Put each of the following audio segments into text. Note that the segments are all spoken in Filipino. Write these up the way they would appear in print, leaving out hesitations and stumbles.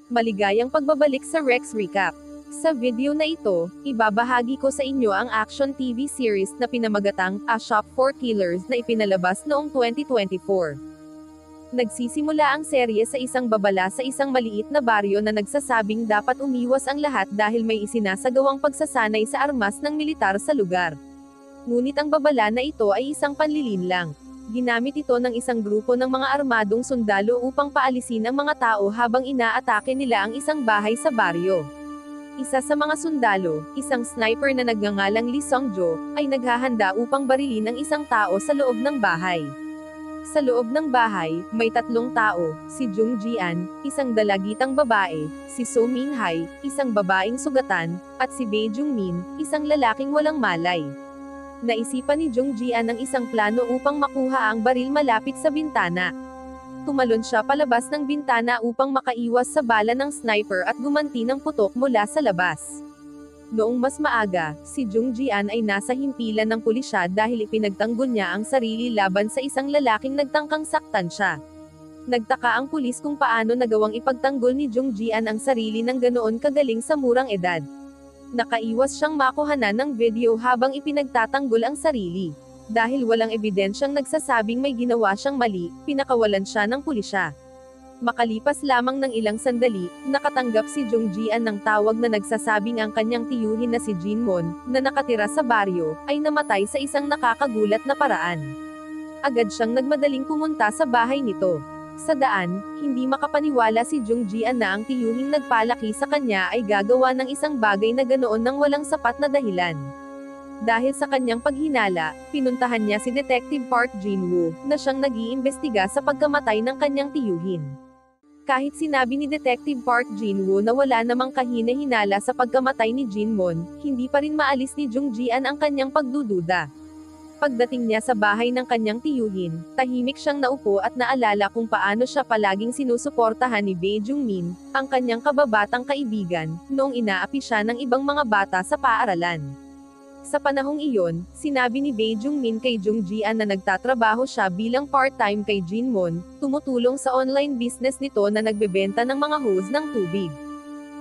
Maligayang pagbabalik sa Rex Recap. Sa video na ito, ibabahagi ko sa inyo ang action TV series na pinamagatang A Shop for Killers na ipinalabas noong 2024. Nagsisimula ang serye sa isang babala sa isang maliit na baryo na nagsasabing dapat umiwas ang lahat dahil may isinasagawang pagsasanay sa armas ng militar sa lugar. Ngunit ang babala na ito ay isang panlilinlang. Ginamit ito ng isang grupo ng mga armadong sundalo upang paalisin ang mga tao habang inaatake nila ang isang bahay sa baryo. Isa sa mga sundalo, isang sniper na nagngangalang Lee Sung-jo, ay naghahanda upang barilin ang isang tao sa loob ng bahay. Sa loob ng bahay, may tatlong tao, si Jung Ji-an, isang dalagitang babae, si So Min-hai, isang babaeng sugatan, at si Bae Jung-min, isang lalaking walang malay. Naisipan ni Jung Ji-an ang isang plano upang makuha ang baril malapit sa bintana. Tumalon siya palabas ng bintana upang makaiwas sa bala ng sniper at gumanti ng putok mula sa labas. Noong mas maaga, si Jung Ji-an ay nasa himpilan ng pulisya dahil ipinagtanggol niya ang sarili laban sa isang lalaking nagtangkang saktan siya. Nagtaka ang pulis kung paano nagawang ipagtanggol ni Jung Ji-an ang sarili ng ganoon kagaling sa murang edad. Nakaiwas siyang makuhanan ng video habang ipinagtatanggol ang sarili. Dahil walang ebidensyang nagsasabing may ginawa siyang mali, pinakawalan siya ng pulisya. Makalipas lamang ng ilang sandali, nakatanggap si Jung Ji-an ng tawag na nagsasabing ang kanyang tiyuhin na si Jinmon, na nakatira sa baryo, ay namatay sa isang nakakagulat na paraan. Agad siyang nagmadaling pumunta sa bahay nito. Sa daan, hindi makapaniwala si Jung Ji-an na ang tiyuhing nagpalaki sa kanya ay gagawa ng isang bagay na ganoon ng walang sapat na dahilan. Dahil sa kanyang paghinala, pinuntahan niya si Detective Park Jin-woo, na siyang nag-iimbestiga sa pagkamatay ng kanyang tiyuhin. Kahit sinabi ni Detective Park Jin-woo na wala namang kahina-hinala sa pagkamatay ni Jinmon, hindi pa rin maalis ni Jung Ji-an ang kanyang pagdududa. Pagdating niya sa bahay ng kanyang tiyuhin, tahimik siyang naupo at naalala kung paano siya palaging sinusuportahan ni Bae Jung-min, ang kanyang kababatang kaibigan, noong inaapi siya ng ibang mga bata sa paaralan. Sa panahong iyon, sinabi ni Bae Jung-min kay Jung Ji-an na nagtatrabaho siya bilang part-time kay Jinmon, tumutulong sa online business nito na nagbebenta ng mga hose ng tubig.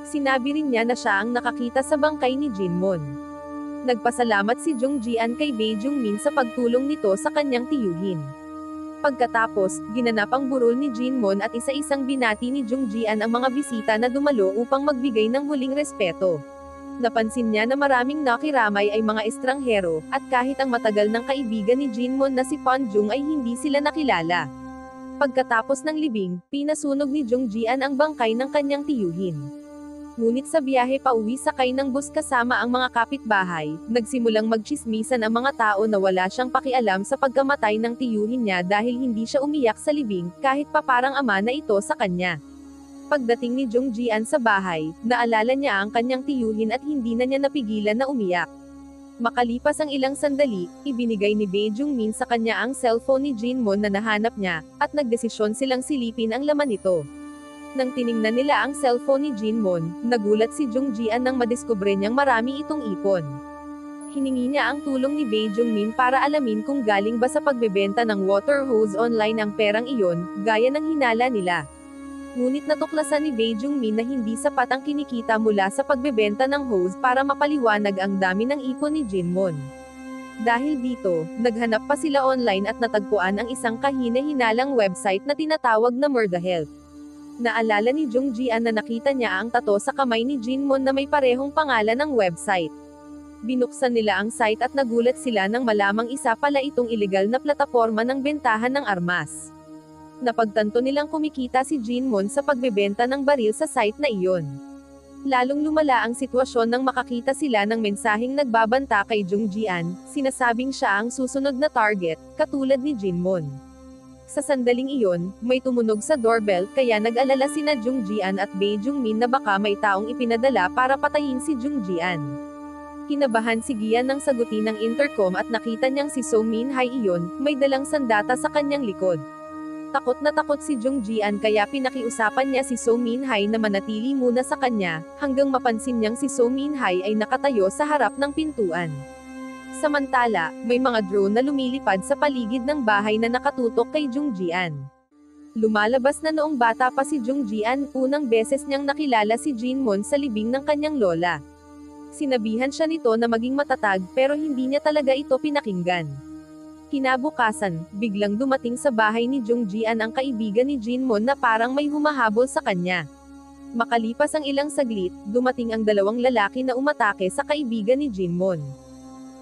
Sinabi rin niya na siya ang nakakita sa bangkay ni Jinmon. Nagpasalamat si Jung Ji-an kay Bae Jung-min sa pagtulong nito sa kanyang tiyuhin. Pagkatapos, ginanap ang burol ni Jinmon at isa-isang binati ni Jung Ji-an ang mga bisita na dumalo upang magbigay ng huling respeto. Napansin niya na maraming nakiramay ay mga estranghero, at kahit ang matagal ng kaibigan ni Jinmon na si Pan Jung ay hindi sila nakilala. Pagkatapos ng libing, pinasunog ni Jung Ji-an ang bangkay ng kanyang tiyuhin. Ngunit sa biyahe pauwi sakay ng bus kasama ang mga kapitbahay, nagsimulang magtsismisan ang mga tao na wala siyang pakialam sa pagkamatay ng tiyuhin niya dahil hindi siya umiyak sa libing, kahit pa parang ama na ito sa kanya. Pagdating ni Jung Ji-an sa bahay, naalala niya ang kanyang tiyuhin at hindi na niya napigilan na umiyak. Makalipas ang ilang sandali, ibinigay ni Bae Jung-min sa kanya ang cellphone ni Jinmon na nahanap niya, at nagdesisyon silang silipin ang laman nito. Nang tiningnan nila ang cellphone ni Jinmon, nagulat si Jung Ji-an nang madiskubre niyang marami itong ipon. Hiningi niya ang tulong ni Bae Jung-min para alamin kung galing ba sa pagbebenta ng water hose online ang perang iyon, gaya ng hinala nila. Ngunit natuklasan ni Bae Jung-min na hindi sapat ang kinikita mula sa pagbebenta ng hose para mapaliwanag ang dami ng ipon ni Jinmon. Dahil dito, naghanap pa sila online at natagpuan ang isang kahina-hinalang website na tinatawag na Murda Help. Naalala ni Jung Ji-an na nakita niya ang tato sa kamay ni Jinmon na may parehong pangalan ng website. Binuksan nila ang site at nagulat sila nang malamang isa pala itong ilegal na plataporma ng bentahan ng armas. Napagtanto nilang kumikita si Jinmon sa pagbebenta ng baril sa site na iyon. Lalong lumala ang sitwasyon nang makakita sila ng mensaheng nagbabanta kay Jung Ji-an, sinasabing siya ang susunod na target, katulad ni Jinmon. Sa sandaling iyon, may tumunog sa doorbell kaya nag-alala sina Jung Ji-an at Bae Jung-min na baka may taong ipinadala para patayin si Jung Ji-an. Kinabahan si Gian nang sagutin ng intercom at nakita niyang si So Min-hai iyon, may dalang sandata sa kanyang likod. Takot na takot si Jung Ji-an kaya pinakiusapan niya si So Min-hai na manatili muna sa kanya, hanggang mapansin niyang si So Min-hai ay nakatayo sa harap ng pintuan. Samantala, may mga drone na lumilipad sa paligid ng bahay na nakatutok kay Jung Ji-an. Lumalabas na noong bata pa si Jung Ji-an, unang beses niyang nakilala si Jinmon sa libing ng kanyang lola. Sinabihan siya nito na maging matatag, pero hindi niya talaga ito pinakinggan. Kinabukasan, biglang dumating sa bahay ni Jung Ji-an ang kaibigan ni Jinmon na parang may humahabol sa kanya. Makalipas ang ilang saglit, dumating ang dalawang lalaki na umatake sa kaibigan ni Jinmon.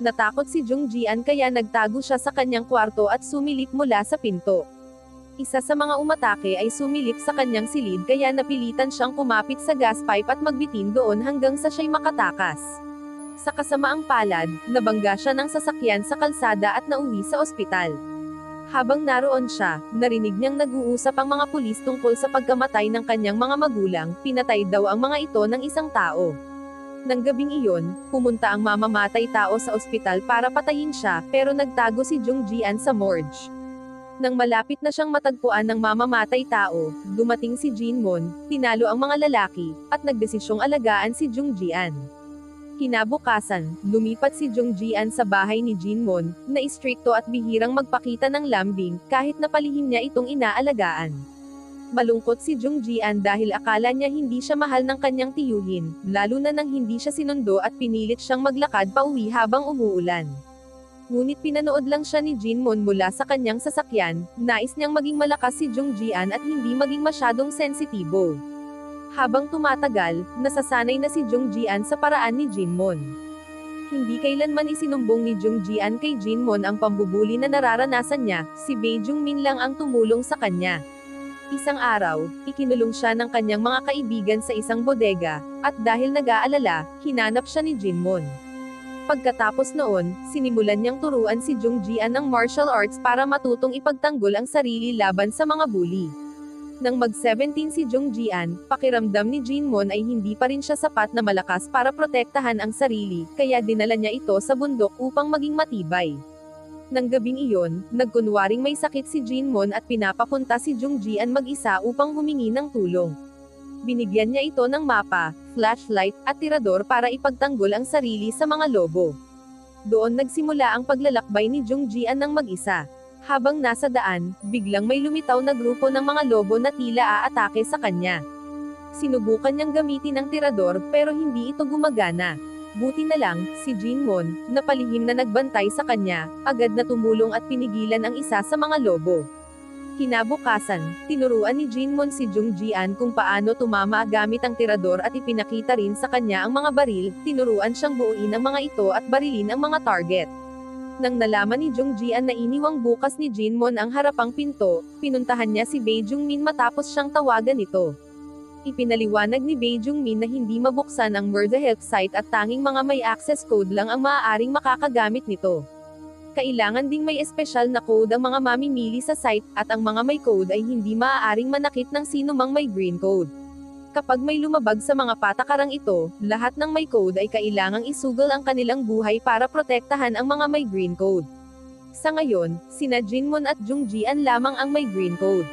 Natakot si Jung Ji-an kaya nagtago siya sa kanyang kwarto at sumilip mula sa pinto. Isa sa mga umatake ay sumilip sa kanyang silid kaya napilitan siyang kumapit sa gas pipe at magbitin doon hanggang sa siya'y makatakas. Sa kasamaang palad, nabangga siya ng sasakyan sa kalsada at nauwi sa ospital. Habang naroon siya, narinig niyang nag-uusap ang mga pulis tungkol sa pagkamatay ng kanyang mga magulang, pinatay daw ang mga ito ng isang tao. Nang gabing iyon, pumunta ang mamamatay tao sa ospital para patayin siya, pero nagtago si Jung Ji-an sa morgue. Nang malapit na siyang matagpuan ng mamamatay tao, dumating si Jinmon, tinalo ang mga lalaki, at nagdesisyong alagaan si Jung Ji-an. Kinabukasan, lumipat si Jung Ji-an sa bahay ni Jinmon, na istrikto at bihirang magpakita ng lambing, kahit na palihim niya itong inaalagaan. Malungkot si Jung Ji-an dahil akala niya hindi siya mahal ng kanyang tiyuhin, lalo na nang hindi siya sinundo at pinilit siyang maglakad pauwi habang umuulan. Ngunit pinanood lang siya ni Jinmon mula sa kanyang sasakyan, nais niyang maging malakas si Jung Ji-an at hindi maging masyadong sensitibo. Habang tumatagal, nasasanay na si Jung Ji-an sa paraan ni Jinmon. Hindi kailanman isinumbong ni Jung Ji-an kay Jinmon ang pambubuli na nararanasan niya, si Bae Jung-min lang ang tumulong sa kanya. Isang araw, ikinulong siya ng kanyang mga kaibigan sa isang bodega, at dahil nag-aalala, hinanap siya ni Jinmon. Pagkatapos noon, sinimulan niyang turuan si Jung Ji-an ng martial arts para matutong ipagtanggol ang sarili laban sa mga bully. Nang mag-17 si Jung Ji-an, pakiramdam ni Jinmon ay hindi pa rin siya sapat na malakas para protektahan ang sarili, kaya dinala niya ito sa bundok upang maging matibay. Nang gabing iyon, nagkunwaring may sakit si Jinmon at pinapapunta si Jung Ji-an mag-isa upang humingi ng tulong. Binigyan niya ito ng mapa, flashlight, at tirador para ipagtanggol ang sarili sa mga lobo. Doon nagsimula ang paglalakbay ni Jung Ji-an ng mag-isa. Habang nasa daan, biglang may lumitaw na grupo ng mga lobo na tila aatake sa kanya. Sinubukan niyang gamitin ang tirador pero hindi ito gumagana. Buti na lang, si Jinmon, na palihim na nagbantay sa kanya, agad na tumulong at pinigilan ang isa sa mga lobo. Kinabukasan, tinuruan ni Jinmon si Jung Ji-an kung paano tumama gamit ang tirador at ipinakita rin sa kanya ang mga baril, tinuruan siyang buuin ang mga ito at barilin ang mga target. Nang nalaman ni Jung Ji-an na iniwang bukas ni Jinmon ang harapang pinto, pinuntahan niya si Bae Jung-min matapos siyang tawagan ito. Ipinaliwanag ni Bae Jung-min na hindi mabuksan ang Word the Help site at tanging mga may access code lang ang maaaring makakagamit nito. Kailangan ding may espesyal na code ang mga mamimili sa site, at ang mga may code ay hindi maaaring manakit ng sino mang may green code. Kapag may lumabag sa mga patakarang ito, lahat ng may code ay kailangang isugal ang kanilang buhay para protektahan ang mga may green code. Sa ngayon, sina Jinmon at Jung Ji-an lamang ang may green code.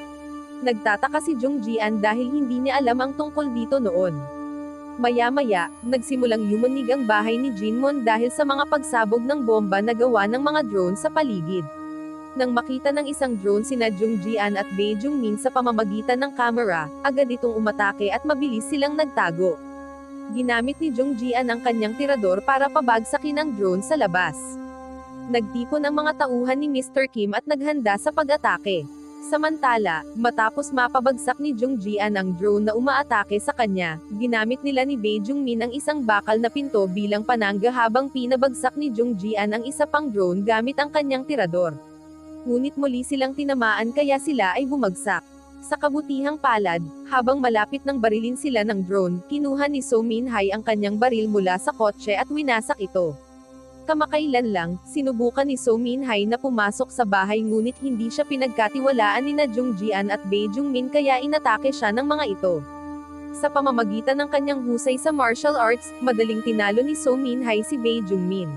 Nagtataka si Jung Ji-an dahil hindi niya alam ang tungkol dito noon. Maya-maya, nagsimulang yumunig ang bahay ni Jinmon dahil sa mga pagsabog ng bomba na gawa ng mga drone sa paligid. Nang makita ng isang drone sina Jung Ji-an at Bae Jung-min sa pamamagitan ng camera, agad itong umatake at mabilis silang nagtago. Ginamit ni Jung Ji-an ang kanyang tirador para pabagsakin ang drone sa labas. Nagtipon ang mga tauhan ni Mr. Kim at naghanda sa pag-atake. Samantala, matapos mapabagsak ni Jung Ji-an ang drone na umaatake sa kanya, ginamit nila ni Bae Jung-min ang isang bakal na pinto bilang panangga habang pinabagsak ni Jung Ji-an ang isa pang drone gamit ang kanyang tirador. Ngunit muli silang tinamaan kaya sila ay bumagsak. Sa kabutihang palad, habang malapit ng barilin sila ng drone, kinuha ni So Min-hai ang kanyang baril mula sa kotse at winasak ito. Kamakailan lang, sinubukan ni So Min-hai na pumasok sa bahay ngunit hindi siya pinagkatiwalaan ni na Jung Ji-an at Bae Jung-min kaya inatake siya ng mga ito. Sa pamamagitan ng kanyang husay sa martial arts, madaling tinalo ni So Min-hai si Bae Jung-min.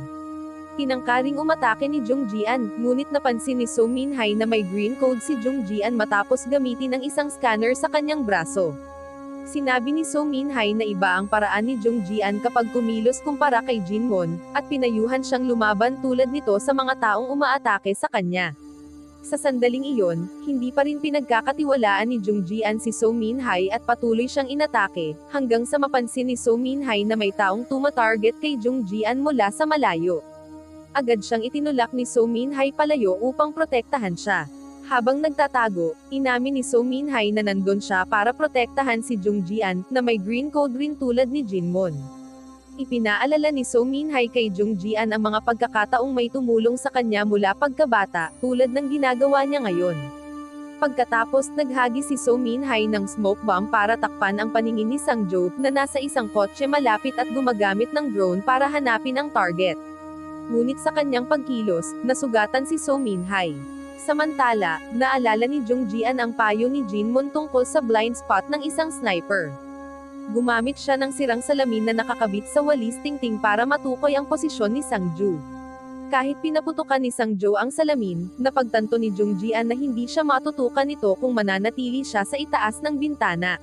Tinangkaring umatake ni Jung Ji-an, ngunit napansin ni So Min-hai na may green code si Jung Ji-an matapos gamitin ang isang scanner sa kanyang braso. Sinabi ni So Min-hai na iba ang paraan ni Jung Ji-an kapag kumilos kumpara kay Jinmon, at pinayuhan siyang lumaban tulad nito sa mga taong umaatake sa kanya. Sa sandaling iyon, hindi pa rin pinagkakatiwalaan ni Jung Jian si So Min-hai at patuloy siyang inatake, hanggang sa mapansin ni So Min-hai na may taong tumatarget kay Jung Jian mula sa malayo. Agad siyang itinulak ni So Min-hai palayo upang protektahan siya. Habang nagtatago, inamin ni So Min-hai na nandun siya para protektahan si Jung Jian, na may green code rin tulad ni Jinmon. Ipinaalala ni So Min-hai kay Jung Jian ang mga pagkakataong may tumulong sa kanya mula pagkabata, tulad ng ginagawa niya ngayon. Pagkatapos, naghagi si So Min-hai ng smoke bomb para takpan ang paningin ni Sang-jo, na nasa isang kotse malapit at gumagamit ng drone para hanapin ang target. Ngunit sa kanyang pagkilos, nasugatan si So Min-hai. Samantala, naalala ni Jung Jian ang payo ni Jinmon tungkol sa blind spot ng isang sniper. Gumamit siya ng sirang salamin na nakakabit sa walis tingting para matukoy ang posisyon ni Sang-jo. Kahit pinaputukan ni Sang-jo ang salamin, napagtanto ni Jung Jian na hindi siya matutukan nito kung mananatili siya sa itaas ng bintana.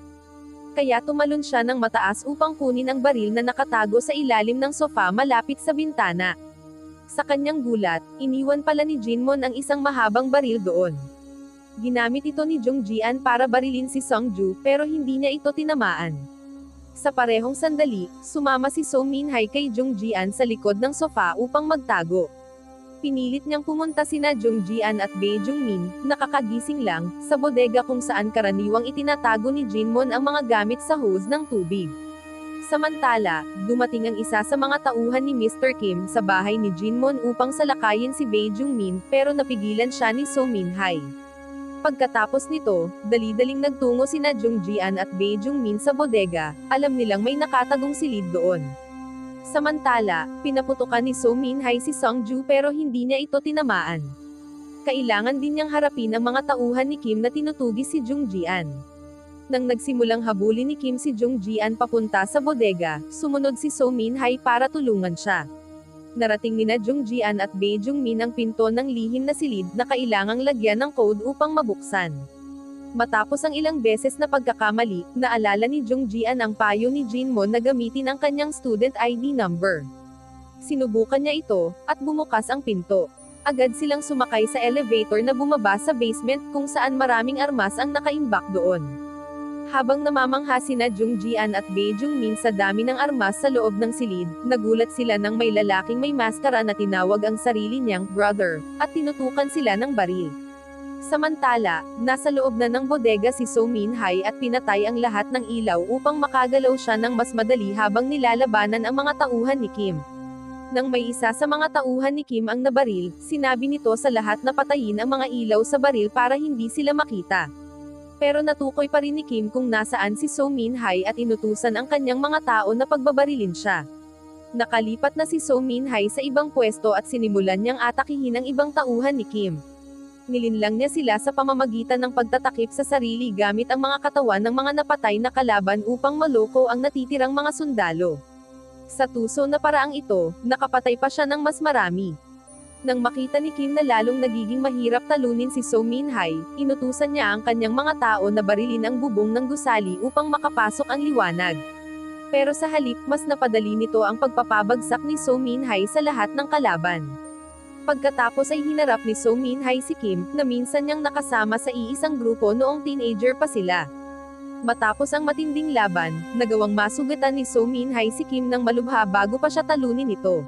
Kaya tumalon siya ng mataas upang kunin ang baril na nakatago sa ilalim ng sofa malapit sa bintana. Sa kanyang gulat, iniwan pala ni Jinmon ang isang mahabang baril doon. Ginamit ito ni Jung Jian para barilin si Sang-jo, pero hindi niya ito tinamaan. Sa parehong sandali, sumama si So Min-hai kay Jung Jian sa likod ng sofa upang magtago. Pinilit niyang pumunta sina Jung Jian at Bae Jung-min, nakakagising lang, sa bodega kung saan karaniwang itinatago ni Jinmon ang mga gamit sa hose ng tubig. Samantala, dumating ang isa sa mga tauhan ni Mr. Kim sa bahay ni Jinmon upang salakayin si Bae Jung-min, pero napigilan siya ni So Min-hai. Pagkatapos nito, dali-daling nagtungo sina Jung Jian at Bae Jung-min sa bodega, alam nilang may nakatagong silid doon. Samantala, pinaputukan ni So Min-hai si Sang-jo pero hindi niya ito tinamaan. Kailangan din niyang harapin ang mga tauhan ni Kim na tinutugi si Jung Jian. Nang nagsimulang habulin ni Kim si Jung Jian papunta sa bodega, sumunod si So Min-hai para tulungan siya. Narating nina Jung Jian at Bae Jung-min ang pinto ng lihim na silid na kailangang lagyan ng code upang mabuksan. Matapos ang ilang beses na pagkakamali, naalala ni Jung Jian ang payo ni Jinmon na gamitin ang kanyang student ID number. Sinubukan niya ito, at bumukas ang pinto. Agad silang sumakay sa elevator na bumaba sa basement kung saan maraming armas ang nakaimbak doon. Habang namamangha sina Jung Jian at Bae Jung-min sa dami ng armas sa loob ng silid, nagulat sila nang may lalaking may maskara na tinawag ang sarili niyang brother, at tinutukan sila ng baril. Samantala, nasa loob na ng bodega si So Min-hai at pinatay ang lahat ng ilaw upang makagalaw siya ng mas madali habang nilalabanan ang mga tauhan ni Kim. Nang may isa sa mga tauhan ni Kim ang nabaril, sinabi nito sa lahat na patayin ang mga ilaw sa baril para hindi sila makita. Pero natukoy pa rin ni Kim kung nasaan si So Min-hai at inutusan ang kanyang mga tao na pagbabarilin siya. Nakalipat na si So Min-hai sa ibang pwesto at sinimulan niyang atakihin ang ibang tauhan ni Kim. Nilinlang niya sila sa pamamagitan ng pagtatakip sa sarili gamit ang mga katawan ng mga napatay na kalaban upang maloko ang natitirang mga sundalo. Sa tuso na paraang ito, nakapatay pa siya ng mas marami. Nang makita ni Kim na lalong nagiging mahirap talunin si So Min-hai, inutusan niya ang kanyang mga tao na barilin ang bubong ng gusali upang makapasok ang liwanag. Pero sa halip, mas napadali nito ang pagpapabagsak ni So Min-hai sa lahat ng kalaban. Pagkatapos ay hinarap ni So Min-hai si Kim, na minsan niyang nakasama sa iisang grupo noong teenager pa sila. Matapos ang matinding laban, nagawang masugatan ni So Min-hai si Kim ng malubha bago pa siya talunin ito.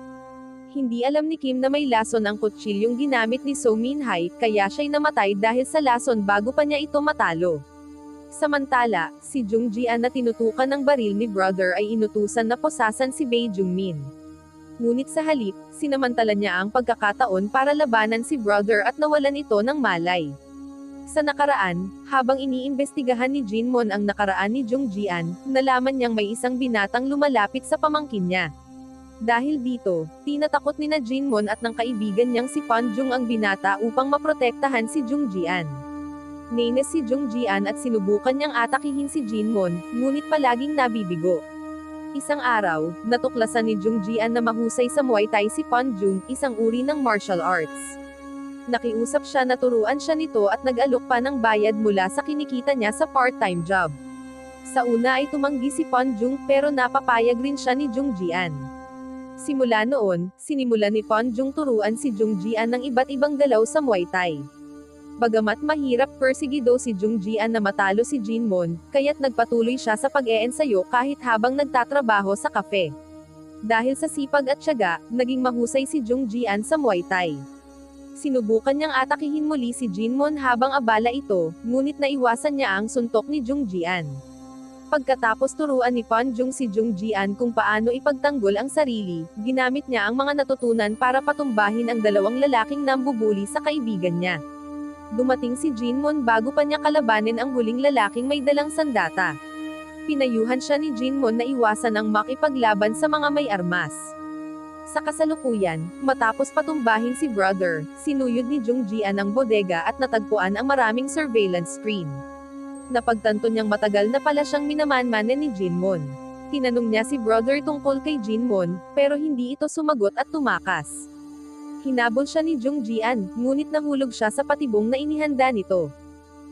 Hindi alam ni Kim na may lason ang kutsilyong ginamit ni So Min-hai, kaya siya'y namatay dahil sa lason bago pa niya ito matalo. Samantala, si Jung Jian na tinutukan ng baril ni brother ay inutusan na posasan si Bae Jung-min. Ngunit sa halip, sinamantala niya ang pagkakataon para labanan si brother at nawalan ito ng malay. Sa nakaraan, habang iniimbestigahan ni Jinmon ang nakaraan ni Jung Jian, nalaman niyang may isang binatang lumalapit sa pamangkin niya. Dahil dito, tinatakot nina Jinmon at ng kaibigan niyang si Pan Jung ang binata upang maprotektahan si Jung Jian. Nainis si Jung Jian at sinubukan niyang atakihin si Jinmon, ngunit palaging nabibigo. Isang araw, natuklasan ni Jung Jian na mahusay sa Muay Thai si Pan Jung, isang uri ng martial arts. Nakiusap siya na turuan siya nito at nag-alok pa ng bayad mula sa kinikita niya sa part-time job. Sa una ay tumanggi si Pan Jung pero napapayag rin siya ni Jung Jian. Simula noon, sinimulan ni Pan Jung turuan si Jung Jian ng iba't ibang galaw sa Muay Thai. Bagamat mahirap persigido si Jung Jian na matalo si Jinmon, kaya't nagpatuloy siya sa pag-eensayo kahit habang nagtatrabaho sa kafe. Dahil sa sipag at tiyaga, naging mahusay si Jung Jian sa Muay Thai. Sinubukan niyang atakihin muli si Jinmon habang abala ito, ngunit naiwasan niya ang suntok ni Jung Jian. Pagkatapos turuan ni Pan Jung si Jung Jian kung paano ipagtanggol ang sarili, ginamit niya ang mga natutunan para patumbahin ang dalawang lalaking nambubuli sa kaibigan niya. Dumating si Jinmon bago pa niya kalabanin ang huling lalaking may dalang sandata. Pinayuhan siya ni Jinmon na iwasan ang makipaglaban sa mga may armas. Sa kasalukuyan, matapos patumbahin si brother, sinuyod ni Jung Jian ang bodega at natagpuan ang maraming surveillance screen. Napagtanto niyang matagal na pala siyang minamanmanan ni Jinmon. Tinanong niya si brother tungkol kay Jinmon, pero hindi ito sumagot at tumakas. Hinabol siya ni Jung Jian, ngunit nahulog siya sa patibong na inihanda nito.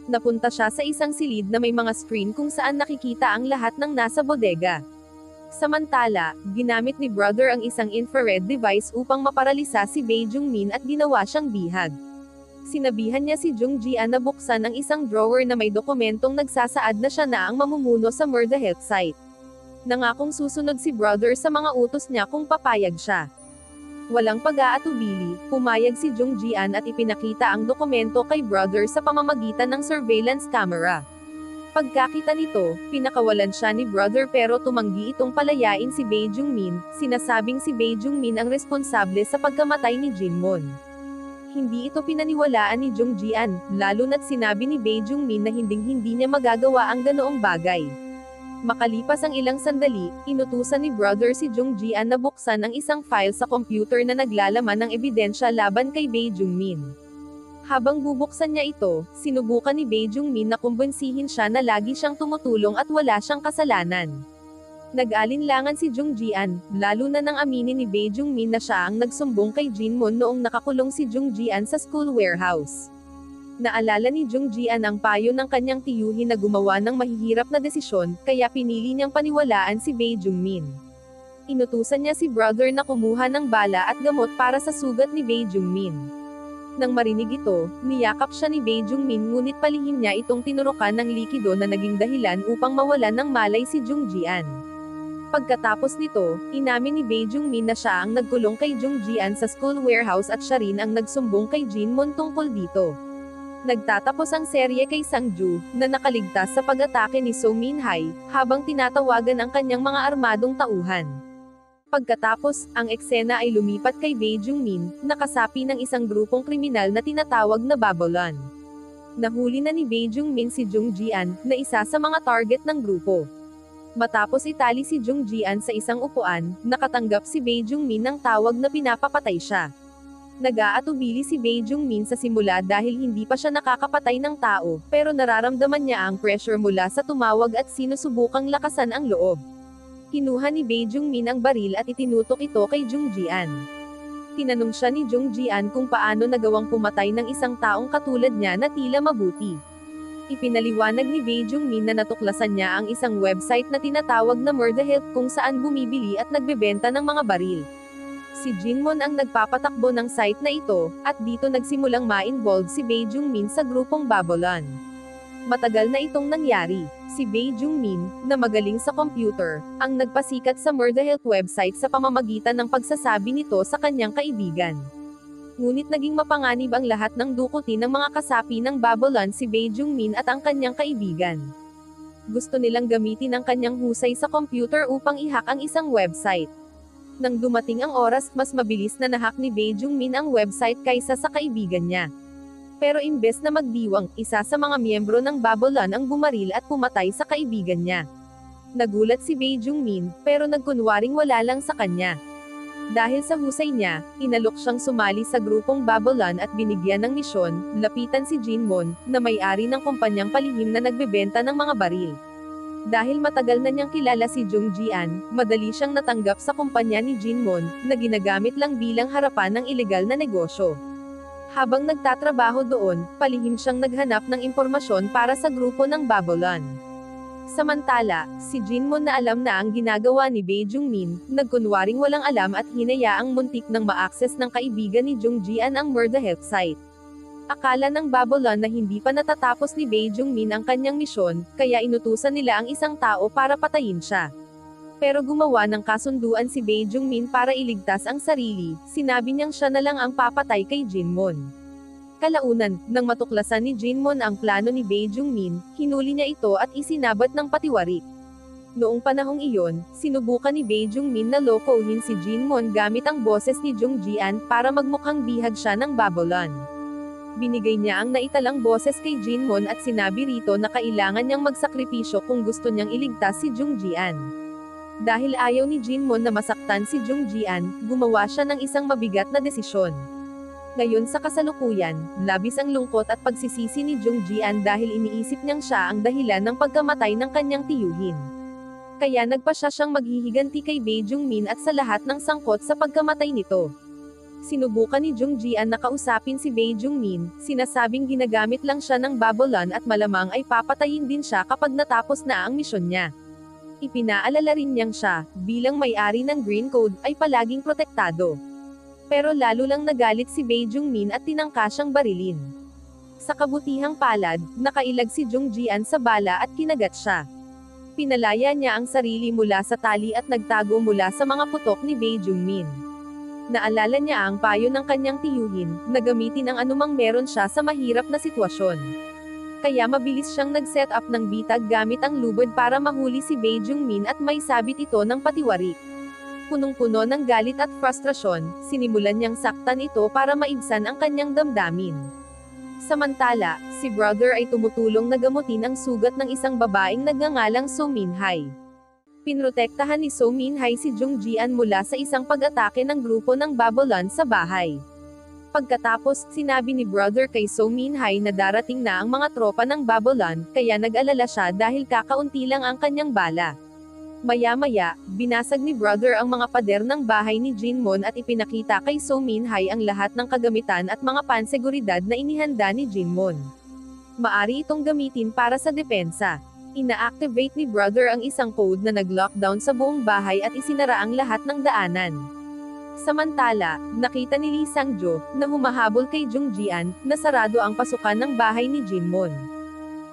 Napunta siya sa isang silid na may mga screen kung saan nakikita ang lahat ng nasa bodega. Samantala, ginamit ni brother ang isang infrared device upang maparalisa si Bae Jungmin at ginawa siyang bihag. Sinabihan niya si Jung Jian na buksan ang isang drawer na may dokumentong nagsasaad na siya na ang mamumuno sa Murda Health site. Nangakong susunod si brother sa mga utos niya kung papayag siya. Walang pag-aatubili, pumayag si Jung Jian at ipinakita ang dokumento kay brother sa pamamagitan ng surveillance camera. Pagkakita nito, pinakawalan siya ni brother pero tumanggi itong palayain si Bae Jungmin, sinasabing si Bae Jungmin ang responsable sa pagkamatay ni Jinmon. Hindi ito pinaniwalaan ni Jung Jian, lalo na't sinabi ni Bae Jungmin na hinding-hindi niya magagawa ang ganoong bagay. Makalipas ang ilang sandali, inutusan ni brother si Jung Jian na buksan ang isang file sa computer na naglalaman ng ebidensya laban kay Bae Jungmin. Habang bubuksan niya ito, sinubukan ni Bae Jungmin na kumbinsihin siya na lagi siyang tumutulong at wala siyang kasalanan. Nag-alinlangan si Jung Jian, lalo na nang aminin ni Bae Jungmin na siya ang nagsumbong kay Jinmon noong nakakulong si Jung Jian sa school warehouse. Naalala ni Jung Jian ang payo ng kanyang tiyuhin na gumawa ng mahihirap na desisyon, kaya pinili niyang paniwalaan si Bae Jungmin. Inutusan niya si brother na kumuha ng bala at gamot para sa sugat ni Bae Jungmin. Nang marinig ito, niyakap siya ni Bae Jungmin ngunit palihim niya itong tinurukan ng likido na naging dahilan upang mawalan ng malay si Jung Jian. Pagkatapos nito, inamin ni Bae Jungmin na siya ang nagkulong kay Jung Jian sa school warehouse at siya rin ang nagsumbong kay Jinmon tungkol dito. Nagtatapos ang serye kay Sangju, na nakaligtas sa pag-atake ni So Min-hai, habang tinatawagan ang kanyang mga armadong tauhan. Pagkatapos, ang eksena ay lumipat kay Bae Jungmin, na kasapi ng isang grupong kriminal na tinatawag na Babylon. Nahuli na ni Bae Jungmin si Jung Jian, na isa sa mga target ng grupo. Matapos itali si Jung Jian sa isang upuan, nakatanggap si Bae Jungmin ng tawag na pinapapatay siya. Nag-aatubili si Bae Jungmin sa simula dahil hindi pa siya nakakapatay ng tao, pero nararamdaman niya ang pressure mula sa tumawag at sinusubukang lakasan ang loob. Kinuha ni Bae Jungmin ang baril at itinutok ito kay Jung Jian. Tinanong siya ni Jung Jian kung paano nagawang pumatay ng isang taong katulad niya na tila mabuti. Ipinaliwanag ni Bae Jungmin na natuklasan niya ang isang website na tinatawag na Murda Health kung saan bumibili at nagbebenta ng mga baril. Si Jinmon ang nagpapatakbo ng site na ito, at dito nagsimulang ma-involve si Bae Jungmin sa grupong Babylon. Matagal na itong nangyari. Si Bae Jungmin, na magaling sa computer, ang nagpasikat sa Murda Health website sa pamamagitan ng pagsasabi nito sa kanyang kaibigan. Ngunit naging mapanganib ang lahat ng dukutin ng mga kasapi ng Babylon si Bae Jungmin at ang kanyang kaibigan. Gusto nilang gamitin ang kanyang husay sa computer upang i-hack ang isang website. Nang dumating ang oras, mas mabilis na nahack ni Bae Jungmin ang website kaysa sa kaibigan niya. Pero imbes na magdiwang, isa sa mga miyembro ng Babylon ang bumaril at pumatay sa kaibigan niya. Nagulat si Bae Jungmin, pero nagkunwaring wala lang sa kanya. Dahil sa husay niya, inalok siyang sumali sa grupong Babylon at binigyan ng misyon, lapitan si Jinmon, na may-ari ng kumpanyang palihim na nagbebenta ng mga baril. Dahil matagal na niyang kilala si Jung Jian, madali siyang natanggap sa kumpanya ni Jinmon, na ginagamit lang bilang harapan ng ilegal na negosyo. Habang nagtatrabaho doon, palihim siyang naghanap ng impormasyon para sa grupo ng Babylon. Samantala, si Jinmon na alam na ang ginagawa ni Bae Jungmin, nagkunwaring walang alam at hinayaang muntik nang ma-access ng kaibigan ni Jung Jian ang Murda Health site. Akala ng Babylon na hindi pa natatapos ni Bae Jung-min ang kanyang misyon, kaya inutusan nila ang isang tao para patayin siya. Pero gumawa ng kasunduan si Bae Jung-min para iligtas ang sarili, sinabi niyang siya na lang ang papatay kay Jinmon. Kalaunan, nang matuklasan ni Jinmon ang plano ni Bae Jung-min, hinuli niya ito at isinabat ng patiwarik. Noong panahong iyon, sinubukan ni Bae Jung-min na lokohin si Jinmon gamit ang boses ni Jung Ji-an para magmukhang bihag siya ng Babylon. Binigay niya ang naitalang boses kay Jinmon at sinabi rito na kailangan niyang magsakripisyo kung gusto niyang iligtas si Jung Ji-an. Dahil ayaw ni Jinmon na masaktan si Jung Ji-an, gumawa siya ng isang mabigat na desisyon. Ngayon sa kasalukuyan, labis ang lungkot at pagsisisi ni Jung Ji-an dahil iniisip niyang siya ang dahilan ng pagkamatay ng kanyang tiyuhin. Kaya nagpasya siyang maghihiganti kay Bae Jung-min at sa lahat ng sangkot sa pagkamatay nito. Sinubukan ni Jung Ji-an na kausapin si Bae Jung-min, sinasabing ginagamit lang siya ng Babylon at malamang ay papatayin din siya kapag natapos na ang misyon niya. Ipinaalala rin niyang siya, bilang may-ari ng Green Code, ay palaging protektado. Pero lalo lang nagalit si Bae Jung-min at tinangka siyang barilin. Sa kabutihang palad, nakailag si Jung Ji-an sa bala at kinagat siya. Pinalaya niya ang sarili mula sa tali at nagtago mula sa mga putok ni Bae Jung-min. Naalala niya ang payo ng kanyang tiyuhin, na gamitin ang anumang meron siya sa mahirap na sitwasyon. Kaya mabilis siyang nag-set up ng bitag gamit ang lubid para mahuli si Bae Jung-min at may sabit ito ng patiwarik. Punong-puno ng galit at frustrasyon, sinimulan niyang saktan ito para maibsan ang kanyang damdamin. Samantala, si Brother ay tumutulong na gamutin ang sugat ng isang babaeng nagngangalang So Min-hai. Pinrotektahan ni So Min-hai si Jung Ji-an mula sa isang pag-atake ng grupo ng Babylon sa bahay. Pagkatapos, sinabi ni Brother kay So Min-hai na darating na ang mga tropa ng Babylon, kaya nag-alala siya dahil kakaunti lang ang kanyang bala. Maya-maya, binasag ni Brother ang mga pader ng bahay ni Jinmon at ipinakita kay So Min-hai ang lahat ng kagamitan at mga panseguridad na inihanda ni Jinmon. Maari itong gamitin para sa depensa. Ina-activate ni Brother ang isang code na nag-lockdown sa buong bahay at isinara ang lahat ng daanan. Samantala, nakita ni Lee Sang-jo, na humahabol kay Jung Ji-an, na sarado ang pasukan ng bahay ni Jinmon.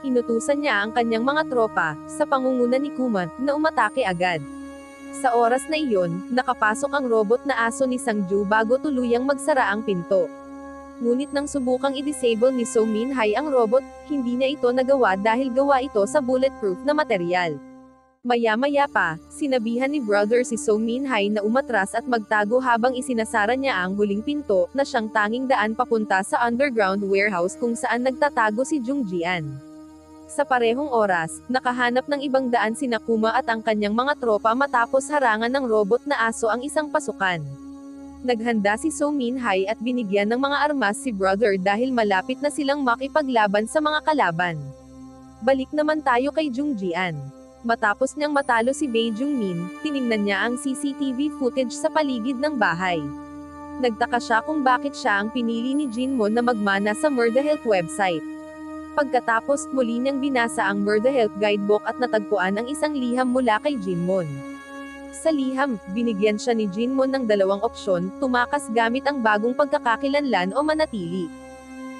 Inutusan niya ang kanyang mga tropa, sa pangunguna ni Kuma, na umatake agad. Sa oras na iyon, nakapasok ang robot na aso ni Sang-jo bago tuluyang magsara ang pinto. Ngunit nang subukang i-disable ni So Min-hai ang robot, hindi niya ito nagawa dahil gawa ito sa bulletproof na material. Maya-maya pa, sinabihan ni Brother si So Min-hai na umatras at magtago habang isinasara niya ang huling pinto, na siyang tanging daan papunta sa underground warehouse kung saan nagtatago si Jung Ji-an. Sa parehong oras, nakahanap ng ibang daan si Kuma at ang kanyang mga tropa matapos harangan ng robot na aso ang isang pasukan. Naghanda si So Min-hai at binigyan ng mga armas si Brother dahil malapit na silang makipaglaban sa mga kalaban. Balik naman tayo kay Jung Ji-an. Matapos niyang matalo si Bae Jung-min, tiningnan niya ang CCTV footage sa paligid ng bahay. Nagtaka siya kung bakit siya ang pinili ni Jinmon na magmana sa Murdahelp website. Pagkatapos, muli niyang binasa ang Murdahelp guidebook at natagpuan ang isang liham mula kay Jinmon. Sa liham, binigyan siya ni Jinmon ng dalawang opsyon, tumakas gamit ang bagong pagkakakilanlan o manatili.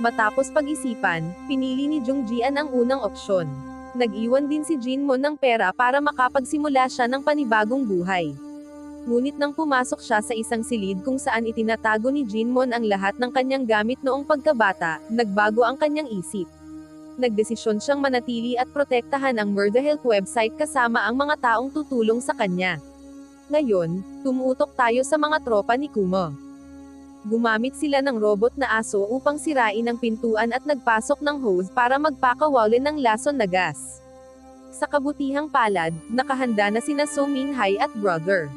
Matapos pag-isipan, pinili ni Jung Ji-an ang unang opsyon. Nag-iwan din si Jinmon ng pera para makapagsimula siya ng panibagong buhay. Ngunit nang pumasok siya sa isang silid kung saan itinatago ni Jinmon ang lahat ng kanyang gamit noong pagkabata, nagbago ang kanyang isip. Nagdesisyon siyang manatili at protektahan ang Murdahelp website kasama ang mga taong tutulong sa kanya. Ngayon, tumutok tayo sa mga tropa ni Kuma. Gumamit sila ng robot na aso upang sirain ang pintuan at nagpasok ng hose para magpakawalin ng lason na gas. Sa kabutihang palad, nakahanda na sina So Min-hai at Brother.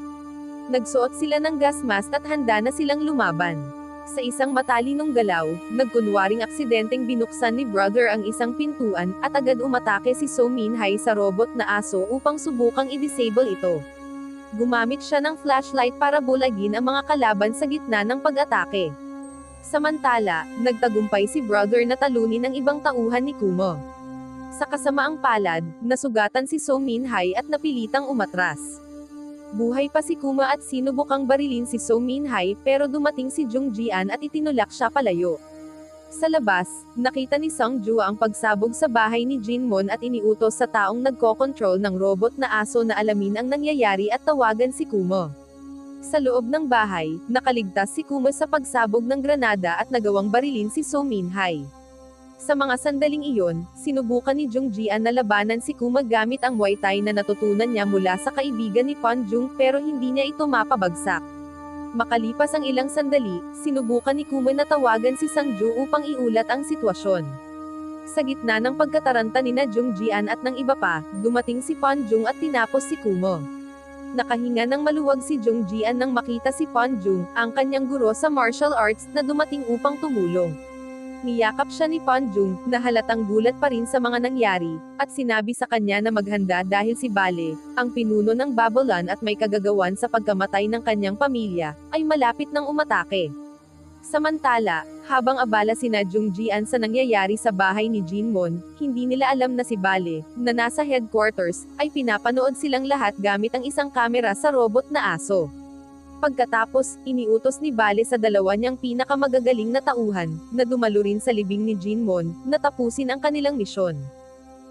Nagsuot sila ng gas mask at handa na silang lumaban. Sa isang matalinong galaw, nagkunwaring aksidenteng binuksan ni Brother ang isang pintuan, at agad umatake si So Min-hai sa robot na aso upang subukang i-disable ito. Gumamit siya ng flashlight para bulagin ang mga kalaban sa gitna ng pag-atake. Samantala, nagtagumpay si Brother na talunin ang ibang tauhan ni Kuma. Sa kasamaang palad, nasugatan si So Min-hai at napilitang umatras. Buhay pa si Kuma at sinubukang barilin si So Min-hai pero dumating si Jung Ji-an at itinulak siya palayo. Sa labas, nakita ni Sungju ang pagsabog sa bahay ni Jinmon at iniutos sa taong nagko-control ng robot na aso na alamin ang nangyayari at tawagan si Kumo. Sa loob ng bahay, nakaligtas si Kumo sa pagsabog ng granada at nagawang barilin si So Min-hai. Sa mga sandaling iyon, sinubukan ni Jung Jian na labanan si Kumo gamit ang Muay Thai na natutunan niya mula sa kaibigan ni Pan Jung pero hindi niya ito mapabagsak. Makalipas ang ilang sandali, sinubukan ni Kumo na tawagan si Sungju upang iulat ang sitwasyon. Sa gitna ng pagkataranta ni Jung Jian at ng iba pa, dumating si Pan Jung at tinapos si Kumo. Nakahinga ng maluwag si Jung Jian nang makita si Pan Jung, ang kanyang guro sa martial arts, na dumating upang tumulong. Niyakap siya ni Pan Jung, na halatang gulat pa rin sa mga nangyari, at sinabi sa kanya na maghanda dahil si Bale, ang pinuno ng Babylon at may kagagawan sa pagkamatay ng kanyang pamilya, ay malapit nang umatake. Samantala, habang abala sina Jung Jian sa nangyayari sa bahay ni Jinmon, hindi nila alam na si Bale, na nasa headquarters, ay pinapanood silang lahat gamit ang isang kamera sa robot na aso. Pagkatapos, iniutos ni Bale sa dalawa niyang pinakamagagaling na tauhan, na dumalo rin sa libing ni Jinmon, na tapusin ang kanilang misyon.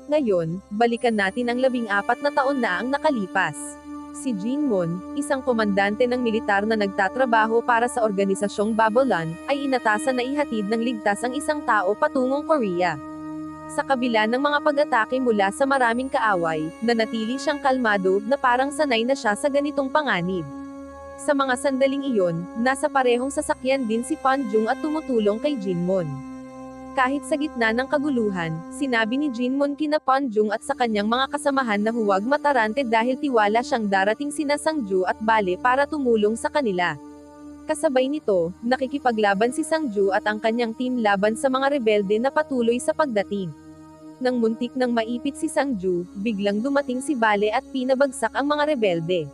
Ngayon, balikan natin ang 14 na taon na ang nakalipas. Si Jinmon, isang komandante ng militar na nagtatrabaho para sa organisasyong Babylon, ay inatasan na ihatid ng ligtas ang isang tao patungong Korea. Sa kabila ng mga pag-atake mula sa maraming kaaway, nanatili siyang kalmado na parang sanay na siya sa ganitong panganib. Sa mga sandaling iyon, nasa parehong sasakyan din si Pan Jung at tumutulong kay Jinmon. Kahit sa gitna ng kaguluhan, sinabi ni Jinmon kina Pan Jung at sa kanyang mga kasamahan na huwag matarante dahil tiwala siyang darating sina Sungju at Bale para tumulong sa kanila. Kasabay nito, nakikipaglaban si Sungju at ang kanyang team laban sa mga rebelde na patuloy sa pagdating. Nang muntik nang maipit si Sungju, biglang dumating si Bale at pinabagsak ang mga rebelde.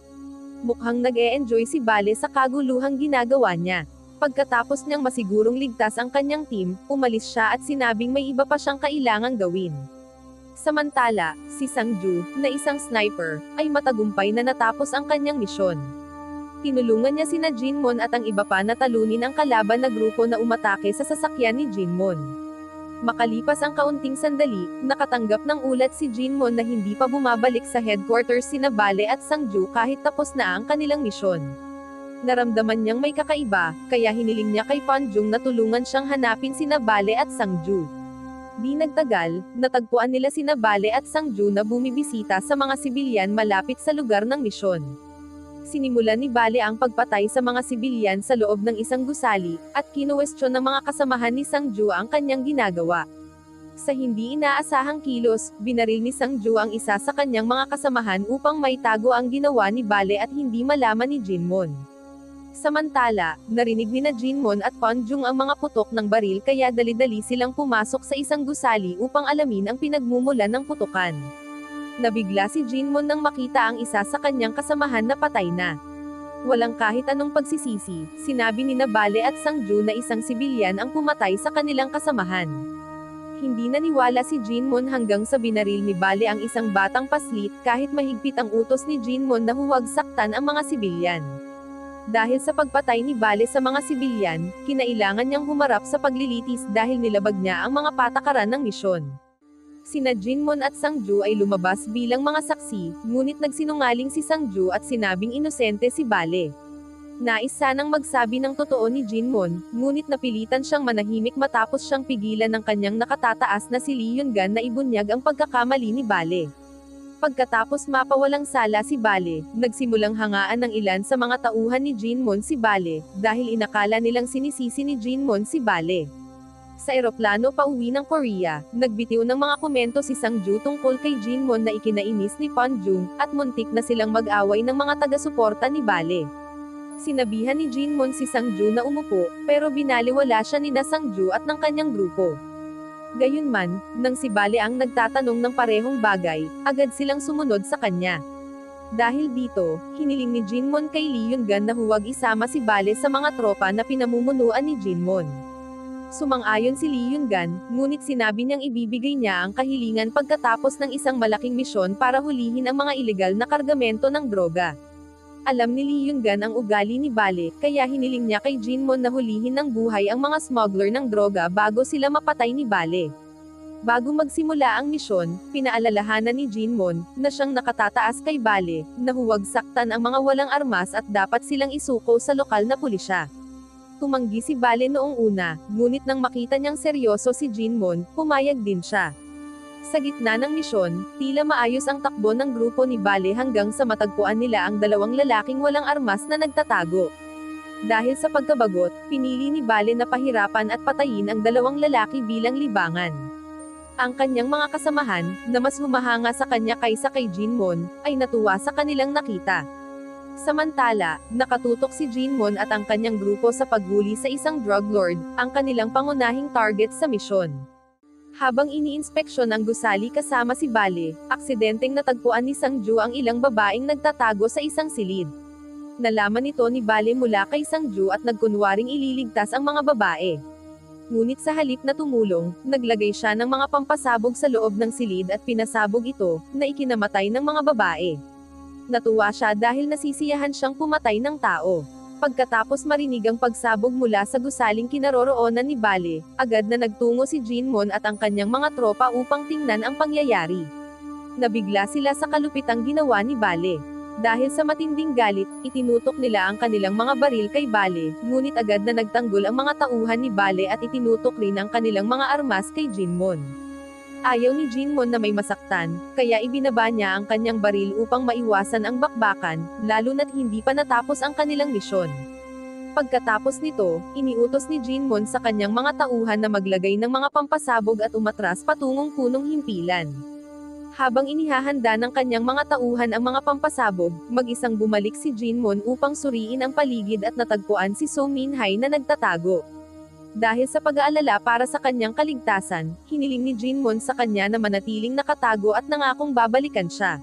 Mukhang nag-e-enjoy si Bale sa kaguluhang ginagawa niya. Pagkatapos niyang masigurong ligtas ang kanyang team, umalis siya at sinabing may iba pa siyang kailangang gawin. Samantala, si Sungju, na isang sniper, ay matagumpay na natapos ang kanyang misyon. Tinulungan niya sina Jinmon at ang iba pa na talunin ang kalaban na grupo na umatake sa sasakyan ni Jinmon. Makalipas ang kaunting sandali, nakatanggap ng ulat si Jinmon na hindi pa bumabalik sa headquarters sina Bale at Sungju kahit tapos na ang kanilang misyon. Naramdaman niyang may kakaiba, kaya hiniling niya kay Pan Jung na tulungan siyang hanapin sina Bale at Sungju. Di nagtagal, natagpuan nila sina Bale at Sungju na bumibisita sa mga sibilyan malapit sa lugar ng misyon. Sinimulan ni Bale ang pagpatay sa mga sibilyan sa loob ng isang gusali, at kinuwestiyon ng mga kasamahan ni Sungju ang kanyang ginagawa. Sa hindi inaasahang kilos, binaril ni Sungju ang isa sa kanyang mga kasamahan upang maitago ang ginawa ni Bale at hindi malaman ni Jinmon. Samantala, narinig ni Jinmon at Pan Jung ang mga putok ng baril kaya dali-dali silang pumasok sa isang gusali upang alamin ang pinagmumulan ng putukan. Nabigla si Jinmon nang makita ang isa sa kanyang kasamahan na patay na. Walang kahit anong pagsisisi, sinabi ni Bale at Sungju na isang sibilyan ang pumatay sa kanilang kasamahan. Hindi naniwala si Jinmon hanggang sa binaril ni Bale ang isang batang paslit kahit mahigpit ang utos ni Jinmon na huwag saktan ang mga sibilyan. Dahil sa pagpatay ni Bale sa mga sibilyan, kinailangan niyang humarap sa paglilitis dahil nilabag niya ang mga patakaran ng misyon. Sina Jinmon at Sungju ay lumabas bilang mga saksi, ngunit nagsinungaling si Sungju at sinabing inosente si Bale. Nais sanang magsabi ng totoo ni Jinmon, ngunit napilitan siyang manahimik matapos siyang pigilan ng kanyang nakatataas na si Lee Yun-gan na ibunyag ang pagkakamali ni Bale. Pagkatapos mapawalang sala si Bale, nagsimulang hangaan ng ilan sa mga tauhan ni Jinmon si Bale, dahil inakala nilang sinisisi ni Jinmon si Bale. Sa eroplano pauwi ng Korea, nagbitiw ng mga komento si Sungju tungkol kay Jinmon na ikinainis ni Pan Jung, at muntik na silang mag-away ng mga taga-suporta ni Bale. Sinabihan ni Jinmon si Sungju na umupo, pero binaliwala siya ni Sungju at ng kanyang grupo. Gayunman, nang si Bale ang nagtatanong ng parehong bagay, agad silang sumunod sa kanya. Dahil dito, hiniling ni Jinmon kay Lee Yun-gan na huwag isama si Bale sa mga tropa na pinamumunuan ni Jinmon. Sumang-ayon si Lee Yun-gan, ngunit sinabi niyang ibibigay niya ang kahilingan pagkatapos ng isang malaking misyon para hulihin ang mga ilegal na kargamento ng droga. Alam ni Lee Yun-gan ang ugali ni Bale, kaya hiniling niya kay Jinmon na hulihin ng buhay ang mga smuggler ng droga bago sila mapatay ni Bale. Bago magsimula ang misyon, pinaalalahanan ni Jinmon, na siyang nakatataas kay Bale, na huwag saktan ang mga walang armas at dapat silang isuko sa lokal na pulisya. Tumanggi si Bale noong una, ngunit nang makita niyang seryoso si Jinmon, pumayag din siya. Sa gitna ng misyon, tila maayos ang takbo ng grupo ni Bale hanggang sa matagpuan nila ang dalawang lalaking walang armas na nagtatago. Dahil sa pagkabagot, pinili ni Bale na pahirapan at patayin ang dalawang lalaki bilang libangan. Ang kanyang mga kasamahan, na mas humahanga sa kanya kaysa kay Jinmon, ay natuwa sa kanilang nakita. Samantala, nakatutok si Jinmon at ang kanyang grupo sa paghuli sa isang drug lord, ang kanilang pangunahing target sa misyon. Habang iniinspeksyon ang gusali kasama si Bale, aksidenteng natagpuan ni Sangju ang ilang babaeng nagtatago sa isang silid. Nalaman ito ni Bale mula kay Sangju at nagkunwaring ililigtas ang mga babae. Ngunit sa halip na tumulong, naglagay siya ng mga pampasabog sa loob ng silid at pinasabog ito, na ikinamatay ng mga babae. Natuwa siya dahil nasisiyahan siyang pumatay ng tao. Pagkatapos marinig ang pagsabog mula sa gusaling kinaroroonan ni Bale, agad na nagtungo si Jinmon at ang kanyang mga tropa upang tingnan ang pangyayari. Nabigla sila sa kalupitang ginawa ni Bale. Dahil sa matinding galit, itinutok nila ang kanilang mga baril kay Bale, ngunit agad na nagtanggol ang mga tauhan ni Bale at itinutok rin ang kanilang mga armas kay Jinmon. Ayaw ni Jinmon na may masaktan, kaya ibinaba niya ang kanyang baril upang maiwasan ang bakbakan, lalo na't hindi pa natapos ang kanilang misyon. Pagkatapos nito, iniutos ni Jinmon sa kanyang mga tauhan na maglagay ng mga pampasabog at umatras patungong punong himpilan. Habang inihahanda ng kanyang mga tauhan ang mga pampasabog, mag-isang bumalik si Jinmon upang suriin ang paligid at natagpuan si So Min-hai na nagtatago. Dahil sa pag-aalala para sa kanyang kaligtasan, hiniling ni Jinmon sa kanya na manatiling nakatago at nangakong babalikan siya.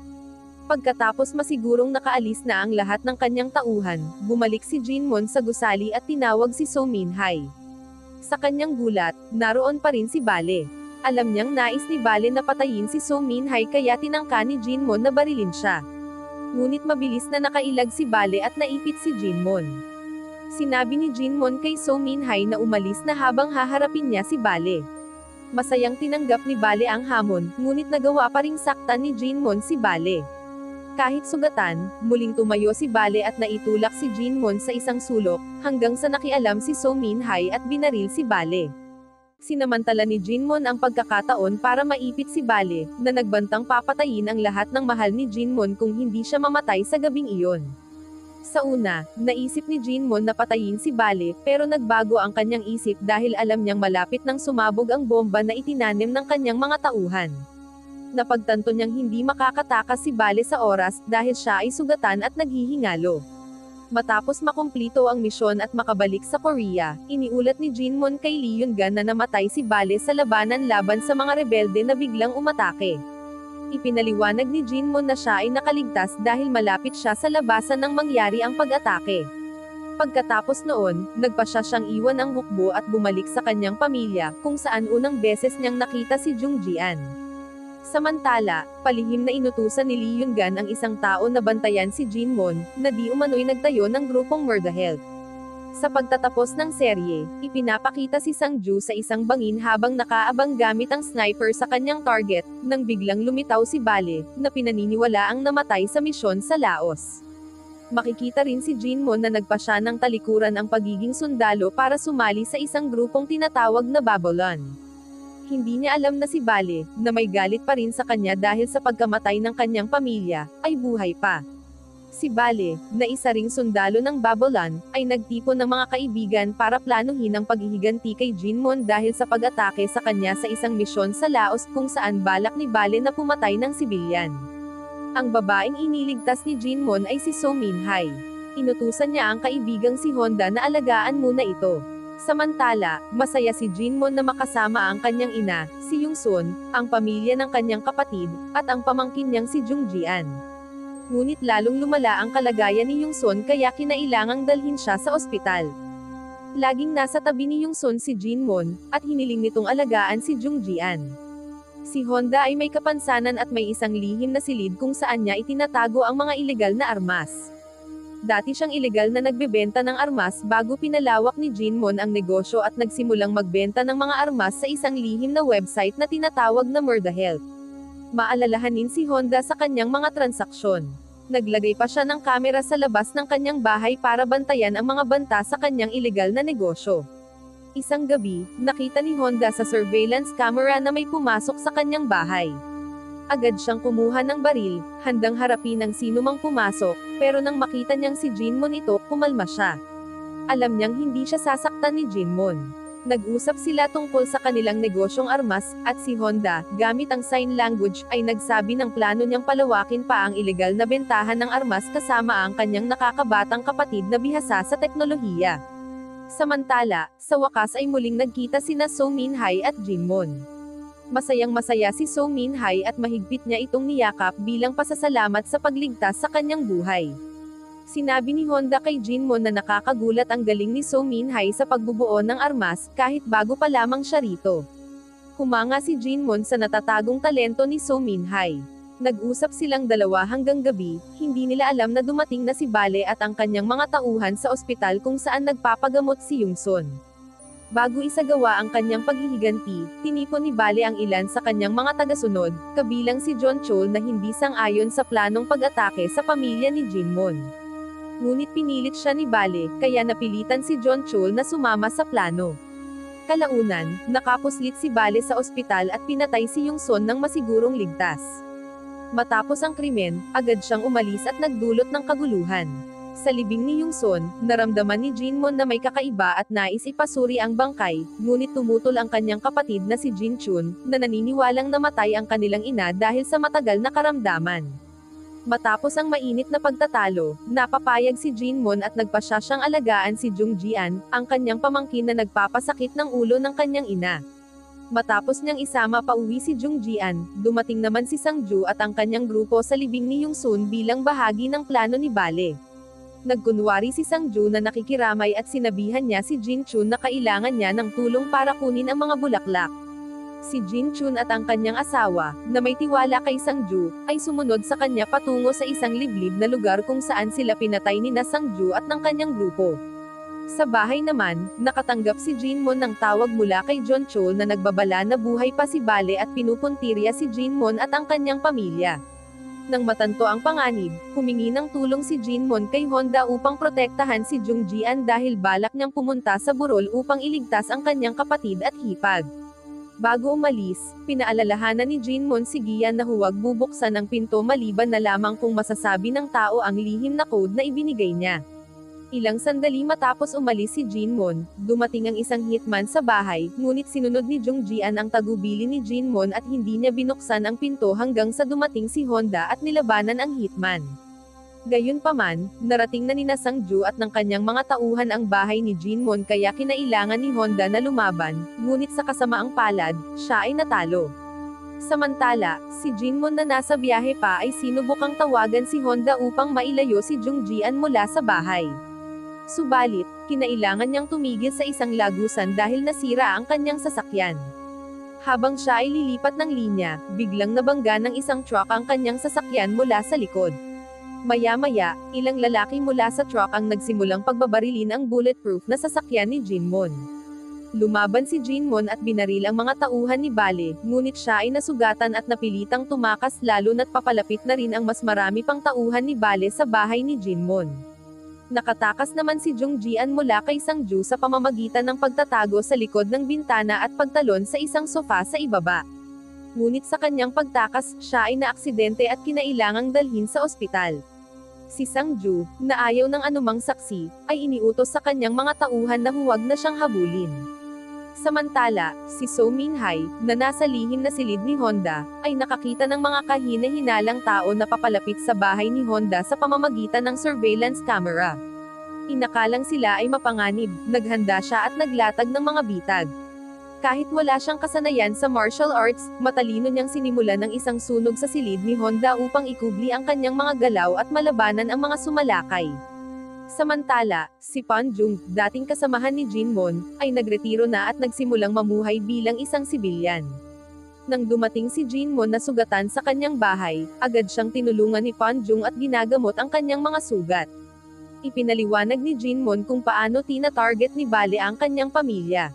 Pagkatapos masigurong nakaalis na ang lahat ng kanyang tauhan, bumalik si Jinmon sa gusali at tinawag si So Min-hai. Sa kanyang gulat, naroon pa rin si Bale. Alam niyang nais ni Bale na patayin si So Min-hai kaya tinangka ni Jinmon na barilin siya. Ngunit mabilis na nakailag si Bale at naipit si Jinmon. Sinabi ni Jinmon kay So Min-hai na umalis na habang haharapin niya si Bale. Masayang tinanggap ni Bale ang hamon, ngunit nagawa pa ring saktan ni Jinmon si Bale. Kahit sugatan, muling tumayo si Bale at naitulak si Jinmon sa isang sulok, hanggang sa nakialam si So Min-hai at binaril si Bale. Sinamantala ni Jinmon ang pagkakataon para maipit si Bale, na nagbantang papatayin ang lahat ng mahal ni Jinmon kung hindi siya mamatay sa gabing iyon. Sa una, naisip ni Jinmon na patayin si Bale, pero nagbago ang kanyang isip dahil alam niyang malapit nang sumabog ang bomba na itinanim ng kanyang mga tauhan. Napagtanto niyang hindi makakatakas si Bale sa oras dahil siya ay sugatan at naghihingalo. Matapos makumplito ang misyon at makabalik sa Korea, iniulat ni Jinmon kay Lee Yun-gan na namatay si Bale sa labanan laban sa mga rebelde na biglang umatake. Ipinaliwanag ni Jinmon na siya ay nakaligtas dahil malapit siya sa labasan nang mangyari ang pag-atake. Pagkatapos noon, nagpasya siyang iwan ang hukbo at bumalik sa kanyang pamilya, kung saan unang beses niyang nakita si Jung Jian. Samantala, palihim na inutusan ni Lee Yun-gan ang isang tao na bantayan si Jinmon, na di umano'y nagtayo ng grupong Murda Health. Sa pagtatapos ng serye, ipinapakita si Sangju sa isang bangin habang nakaabang gamit ang sniper sa kanyang target, nang biglang lumitaw si Bale, na pinaniniwalaang namatay sa misyon sa Laos. Makikita rin si Jinmon na nagpasya ng talikuran ang pagiging sundalo para sumali sa isang grupong tinatawag na Babylon. Hindi niya alam na si Bale, na may galit pa rin sa kanya dahil sa pagkamatay ng kanyang pamilya, ay buhay pa. Si Bale, na isa ring sundalo ng Babylon, ay nagtipon ng mga kaibigan para planuhin ang paghihiganti kay Jinmon dahil sa pag-atake sa kanya sa isang misyon sa Laos kung saan balak ni Bale na pumatay ng sibilyan. Ang babaeng iniligtas ni Jinmon ay si So Min-hai. Inutusan niya ang kaibigang si Honda na alagaan muna ito. Samantala, masaya si Jinmon na makasama ang kanyang ina, si Yung-sun, ang pamilya ng kanyang kapatid, at ang pamangkin niyang si Jung Jian. Ngunit lalong lumala ang kalagayan ni Yung-sun kaya kinailangang dalhin siya sa ospital. Laging nasa tabi ni Yung-sun si Jinmon, at hiniling nitong alagaan si Jung Jian. Si Honda ay may kapansanan at may isang lihim na silid kung saan niya itinatago ang mga ilegal na armas. Dati siyang ilegal na nagbebenta ng armas bago pinalawak ni Jinmon ang negosyo at nagsimulang magbenta ng mga armas sa isang lihim na website na tinatawag na Murdahelp. Maalalahanin si Honda sa kanyang mga transaksyon. Naglagay pa siya ng kamera sa labas ng kanyang bahay para bantayan ang mga banta sa kanyang ilegal na negosyo. Isang gabi, nakita ni Honda sa surveillance camera na may pumasok sa kanyang bahay. Agad siyang kumuha ng baril, handang harapin ang sinumang pumasok, pero nang makita niyang si Jinmon ito, kumalma siya. Alam niyang hindi siya sasaktan ni Jinmon. Nag-usap sila tungkol sa kanilang negosyong armas, at si Honda, gamit ang sign language, ay nagsabi ng plano niyang palawakin pa ang ilegal na bentahan ng armas kasama ang kanyang nakakabatang kapatid na bihasa sa teknolohiya. Samantala, sa wakas ay muling nagkita sina So Min-hai at Jinmon. Masayang-masaya si So Min-hai at mahigpit niya itong niyakap bilang pasasalamat sa pagligtas sa kanyang buhay. Sinabi ni Honda kay Jinmon na nakakagulat ang galing ni So Min-hai sa pagbubuo ng armas, kahit bago pa lamang siya rito. Humanga si Jinmon sa natatagong talento ni So Min-hai. Nag-usap silang dalawa hanggang gabi, hindi nila alam na dumating na si Bale at ang kanyang mga tauhan sa ospital kung saan nagpapagamot si Yungsun. Bago isagawa ang kanyang paghihiganti, tinipon ni Bale ang ilan sa kanyang mga tagasunod, kabilang si John Chol na hindi sang-ayon sa planong pag-atake sa pamilya ni Jinmon. Ngunit pinilit siya ni Bale, kaya napilitan si John Chol na sumama sa plano. Kalaunan, nakapuslit si Bale sa ospital at pinatay si Yungsun nang masigurong ligtas. Matapos ang krimen, agad siyang umalis at nagdulot ng kaguluhan. Sa libing ni Yungsun, naramdaman ni Jinmon na may kakaiba at nais ipasuri ang bangkay, ngunit tumutol ang kanyang kapatid na si Jinchun, na naniniwalang namatay ang kanilang ina dahil sa matagal na karamdaman. Matapos ang mainit na pagtatalo, napapayag si Jinmon at nagpasya siyang alagaan si Jung Jian, ang kanyang pamangkin na nagpapasakit ng ulo ng kanyang ina. Matapos niyang isama pauwi si Jung Jian, dumating naman si Sangju at ang kanyang grupo sa libing ni Yungsun bilang bahagi ng plano ni Bale. Nagkunwari si Sangju na nakikiramay at sinabihan niya si Jinchun na kailangan niya ng tulong para kunin ang mga bulaklak. Si Jinchun at ang kanyang asawa, na may tiwala kay Sangju, ay sumunod sa kanya patungo sa isang liblib na lugar kung saan sila pinatay ni na Sangju at ng kanyang grupo. Sa bahay naman, nakatanggap si Jinmon ng tawag mula kay John Chol na nagbabala na buhay pa si Bale at pinupuntirya si Jinmon at ang kanyang pamilya. Nang matanto ang panganib, humingi ng tulong si Jinmon kay Honda upang protektahan si Jung Jian dahil balak niyang pumunta sa burol upang iligtas ang kanyang kapatid at hipag. Bago umalis, pinaalalahanan ni Jinmon si Gian na huwag bubuksan ang pinto maliban na lamang kung masasabi ng tao ang lihim na code na ibinigay niya. Ilang sandali matapos umalis si Jinmon, dumating ang isang hitman sa bahay, ngunit sinunod ni Jung Jian ang tagubili ni Jinmon at hindi niya binuksan ang pinto hanggang sa dumating si Honda at nilabanan ang hitman. Gayunpaman, narating na ni Sangju at ng kanyang mga tauhan ang bahay ni Jinmon kaya kinailangan ni Honda na lumaban, ngunit sa kasamaang palad, siya ay natalo. Samantala, si Jinmon na nasa biyahe pa ay sinubukang tawagan si Honda upang mailayo si Jung Jian mula sa bahay. Subalit, kinailangan niyang tumigil sa isang lagusan dahil nasira ang kanyang sasakyan. Habang siya ay lilipat ng linya, biglang nabangga ng isang truck ang kanyang sasakyan mula sa likod. Maya-maya, ilang lalaki mula sa truck ang nagsimulang pagbabarilin ang bulletproof na sasakyan ni Jinmon. Lumaban si Jinmon at binaril ang mga tauhan ni Bale, ngunit siya ay nasugatan at napilitang tumakas lalo na't papalapit na rin ang mas marami pang tauhan ni Bale sa bahay ni Jinmon. Nakatakas naman si Jung Jian mula kay Sangju sa pamamagitan ng pagtatago sa likod ng bintana at pagtalon sa isang sofa sa ibaba. Ngunit sa kanyang pagtakas, siya ay naaksidente at kinailangang dalhin sa ospital. Si Sangju, na ayaw ng anumang saksi, ay iniutos sa kanyang mga tauhan na huwag na siyang habulin. Samantala, si So Min-hai, na nasa lihim na silid ni Honda, ay nakakita ng mga kahina-hinalang tao na papalapit sa bahay ni Honda sa pamamagitan ng surveillance camera. Inakalang sila ay mapanganib, naghanda siya at naglatag ng mga bitag. Kahit wala siyang kasanayan sa martial arts, matalino niyang sinimulan ng isang sunog sa silid ni Honda upang ikubli ang kanyang mga galaw at malabanan ang mga sumalakay. Samantala, si Pan Jung, dating kasamahan ni Jinmon, ay nagretiro na at nagsimulang mamuhay bilang isang sibilyan. Nang dumating si Jinmon na sugatan sa kanyang bahay, agad siyang tinulungan ni Pan Jung at ginagamot ang kanyang mga sugat. Ipinaliwanag ni Jinmon kung paano tina-target ni Bale ang kanyang pamilya.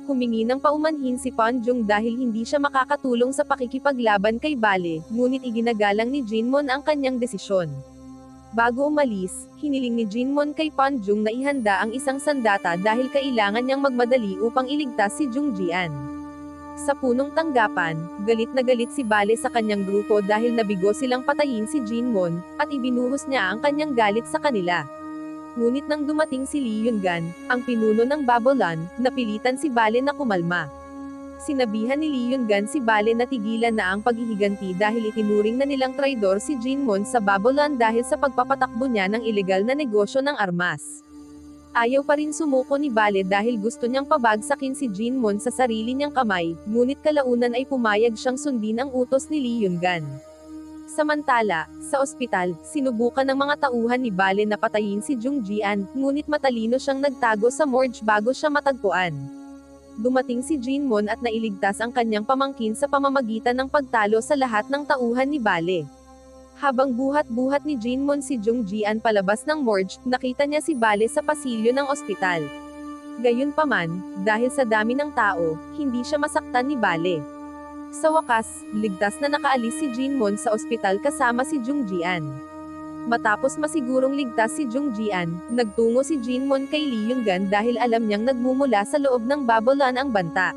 Humingi ng paumanhin si Ponjung dahil hindi siya makakatulong sa pakikipaglaban kay Bale, ngunit iginagalang ni Jinmon ang kanyang desisyon. Bago umalis, hiniling ni Jinmon kay Ponjung na ihanda ang isang sandata dahil kailangan niyang magmadali upang iligtas si Jungjian. Sa punong tanggapan, galit na galit si Bale sa kanyang grupo dahil nabigo silang patayin si Jinmon, at ibinuhos niya ang kanyang galit sa kanila. Ngunit nang dumating si Lee Yun-gan, ang pinuno ng Babylon, napilitan si Bale na kumalma. Sinabihan ni Lee Yun-gan si Bale na tigilan na ang paghihiganti dahil itinuring na nilang traidor si Jinmon sa Babylon dahil sa pagpapatakbo niya ng ilegal na negosyo ng armas. Ayaw pa rin sumuko ni Bale dahil gusto niyang pabagsakin si Jinmon sa sarili niyang kamay, ngunit kalaunan ay pumayag siyang sundin ang utos ni Lee Yun-gan. Samantala, sa ospital, sinubukan ng mga tauhan ni Bale na patayin si Jungjian, ngunit matalino siyang nagtago sa morgue bago siya matagpuan. Dumating si Jinmon at nailigtas ang kanyang pamangkin sa pamamagitan ng pagtalo sa lahat ng tauhan ni Bale. Habang buhat-buhat ni Jinmon si Jungjian palabas ng morgue, nakita niya si Bale sa pasilyo ng ospital. Gayunpaman, dahil sa dami ng tao, hindi siya masaktan ni Bale. Sa wakas, ligtas na nakaalis si Jinmon sa ospital kasama si Jungjian. Matapos masigurong ligtas si Jungjian, nagtungo si Jinmon kay Lee Yun-gan dahil alam niyang nagmumula sa loob ng Babylon ang banta.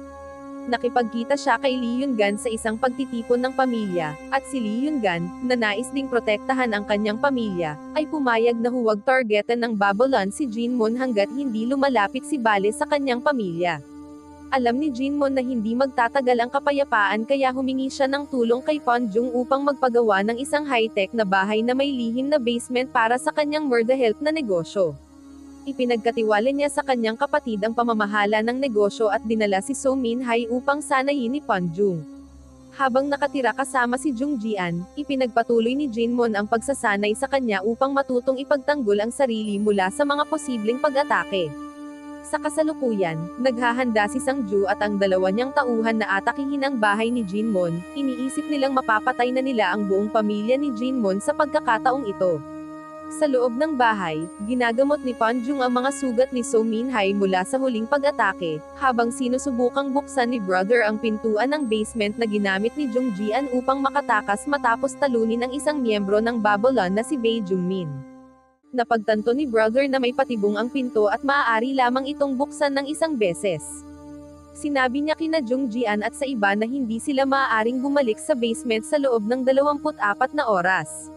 Nakipagkita siya kay Lee Yun-gan sa isang pagtitipon ng pamilya, at si Lee Yun-gan, na nais ding protektahan ang kanyang pamilya, ay pumayag na huwag targetan ng Babylon si Jinmon hanggat hindi lumalapit si Bale sa kanyang pamilya. Alam ni Jinmon na hindi magtatagal ang kapayapaan kaya humingi siya ng tulong kay Ponjung upang magpagawa ng isang high-tech na bahay na may lihim na basement para sa kanyang murder health na negosyo. Ipinagkatiwala niya sa kanyang kapatid ang pamamahala ng negosyo at dinala si So Min-hai upang sanayin ni Ponjung. Habang nakatira kasama si Jungjian, ipinagpatuloy ni Jinmon ang pagsasanay sa kanya upang matutong ipagtanggol ang sarili mula sa mga posibleng pag-atake. Sa kasalukuyan, naghahanda si Sang-ju at ang dalawa niyang tauhan na atakihin ang bahay ni Jinmon, iniisip nilang mapapatay na nila ang buong pamilya ni Jinmon sa pagkakataong ito. Sa loob ng bahay, ginagamot ni Ponjung ang mga sugat ni So Min-hai mula sa huling pag-atake, habang sinusubukang buksan ni brother ang pintuan ng basement na ginamit ni Jungjian upang makatakas matapos talunin ang isang miyembro ng Babylon na si Bae Jungmin. Napagtanto ni brother na may patibong ang pinto at maaari lamang itong buksan ng isang beses. Sinabi niya kina Jungjian at sa iba na hindi sila maaaring bumalik sa basement sa loob ng 24 na oras.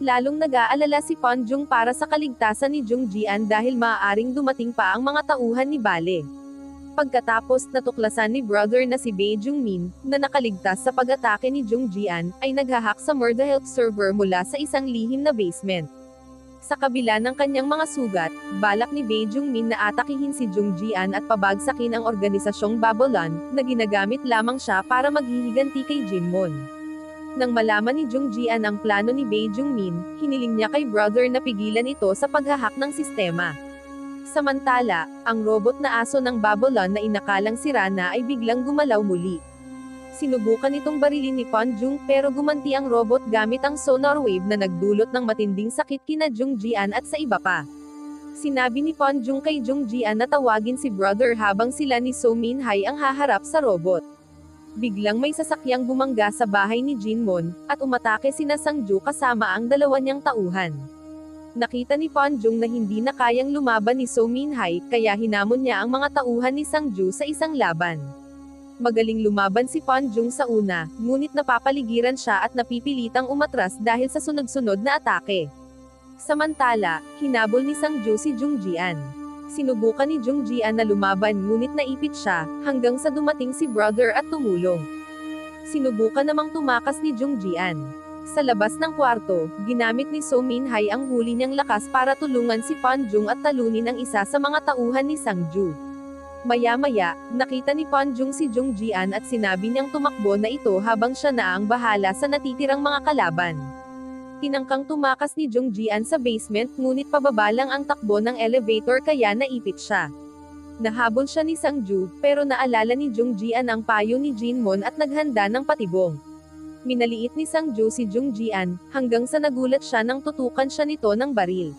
Lalong nag-aalala si Ponjung para sa kaligtasan ni Jungjian dahil maaaring dumating pa ang mga tauhan ni Bale. Pagkatapos natuklasan ni brother na si Bae Jungmin, na nakaligtas sa pag-atake ni Jungjian, ay naghahack sa murder health server mula sa isang lihim na basement. Sa kabila ng kanyang mga sugat, balak ni Bae Jungmin na atakihin si Jungjian at pabagsakin ang organisasyong Babylon, na ginagamit lamang siya para maghihiganti kay Jinmon. Nang malaman ni Jungjian ang plano ni Bae Jungmin, hiniling niya kay brother na pigilan ito sa paghahak ng sistema. Samantala, ang robot na aso ng Babylon na inakalang si Rana ay biglang gumalaw muli. Sinubukan itong barilin ni Ponjung pero gumanti ang robot gamit ang sonar wave na nagdulot ng matinding sakit kina Jungjian at sa iba pa. Sinabi ni Ponjung kay Jungjian na tawagin si brother habang sila ni So Min-hai ang haharap sa robot. Biglang may sasakyang bumangga sa bahay ni Jinmon, at umatake sina Sang-ju kasama ang dalawa niyang tauhan. Nakita ni Ponjung na hindi na kayang lumaban ni So Min-hai, kaya hinamon niya ang mga tauhan ni Sang-ju sa isang laban. Magaling lumaban si Ponjung sa una, ngunit napapaligiran siya at napipilitang umatras dahil sa sunod-sunod na atake. Samantala, hinabol ni Sang-ju si Jungjian. Sinubukan ni Jungjian na lumaban ngunit naipit siya, hanggang sa dumating si brother at tumulong. Sinubukan namang tumakas ni Jungjian. Sa labas ng kwarto, ginamit ni So Min-hai ang huli niyang lakas para tulungan si Ponjung at talunin ang isa sa mga tauhan ni Sang-ju. Maya-maya, nakita ni Ponjung si Jungjian at sinabi niyang tumakbo na ito habang siya na ang bahala sa natitirang mga kalaban. Tinangkang tumakas ni Jungjian sa basement ngunit pababa lang ang takbo ng elevator kaya naipit siya. Nahabol siya ni Sang-ju, pero naalala ni Jungjian ang payo ni Jinmon at naghanda ng patibong. Minaliit ni Sang-ju si Jungjian, hanggang sa nagulat siya nang tutukan siya nito ng baril.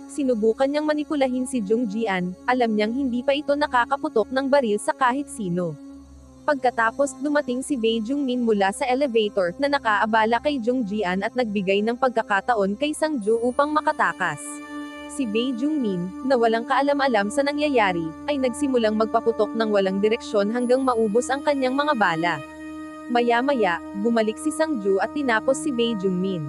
Sinubukan niyang manipulahin si Jung Jian, alam niyang hindi pa ito nakakaputok ng baril sa kahit sino. Pagkatapos, dumating si Bae Jungmin mula sa elevator, na nakaabala kay Jung Jian at nagbigay ng pagkakataon kay Sang-ju upang makatakas. Si Bae Jungmin, na walang kaalam-alam sa nangyayari, ay nagsimulang magpaputok ng walang direksyon hanggang maubos ang kanyang mga bala. Maya-maya, bumalik si Sang-ju at tinapos si Bae Jungmin.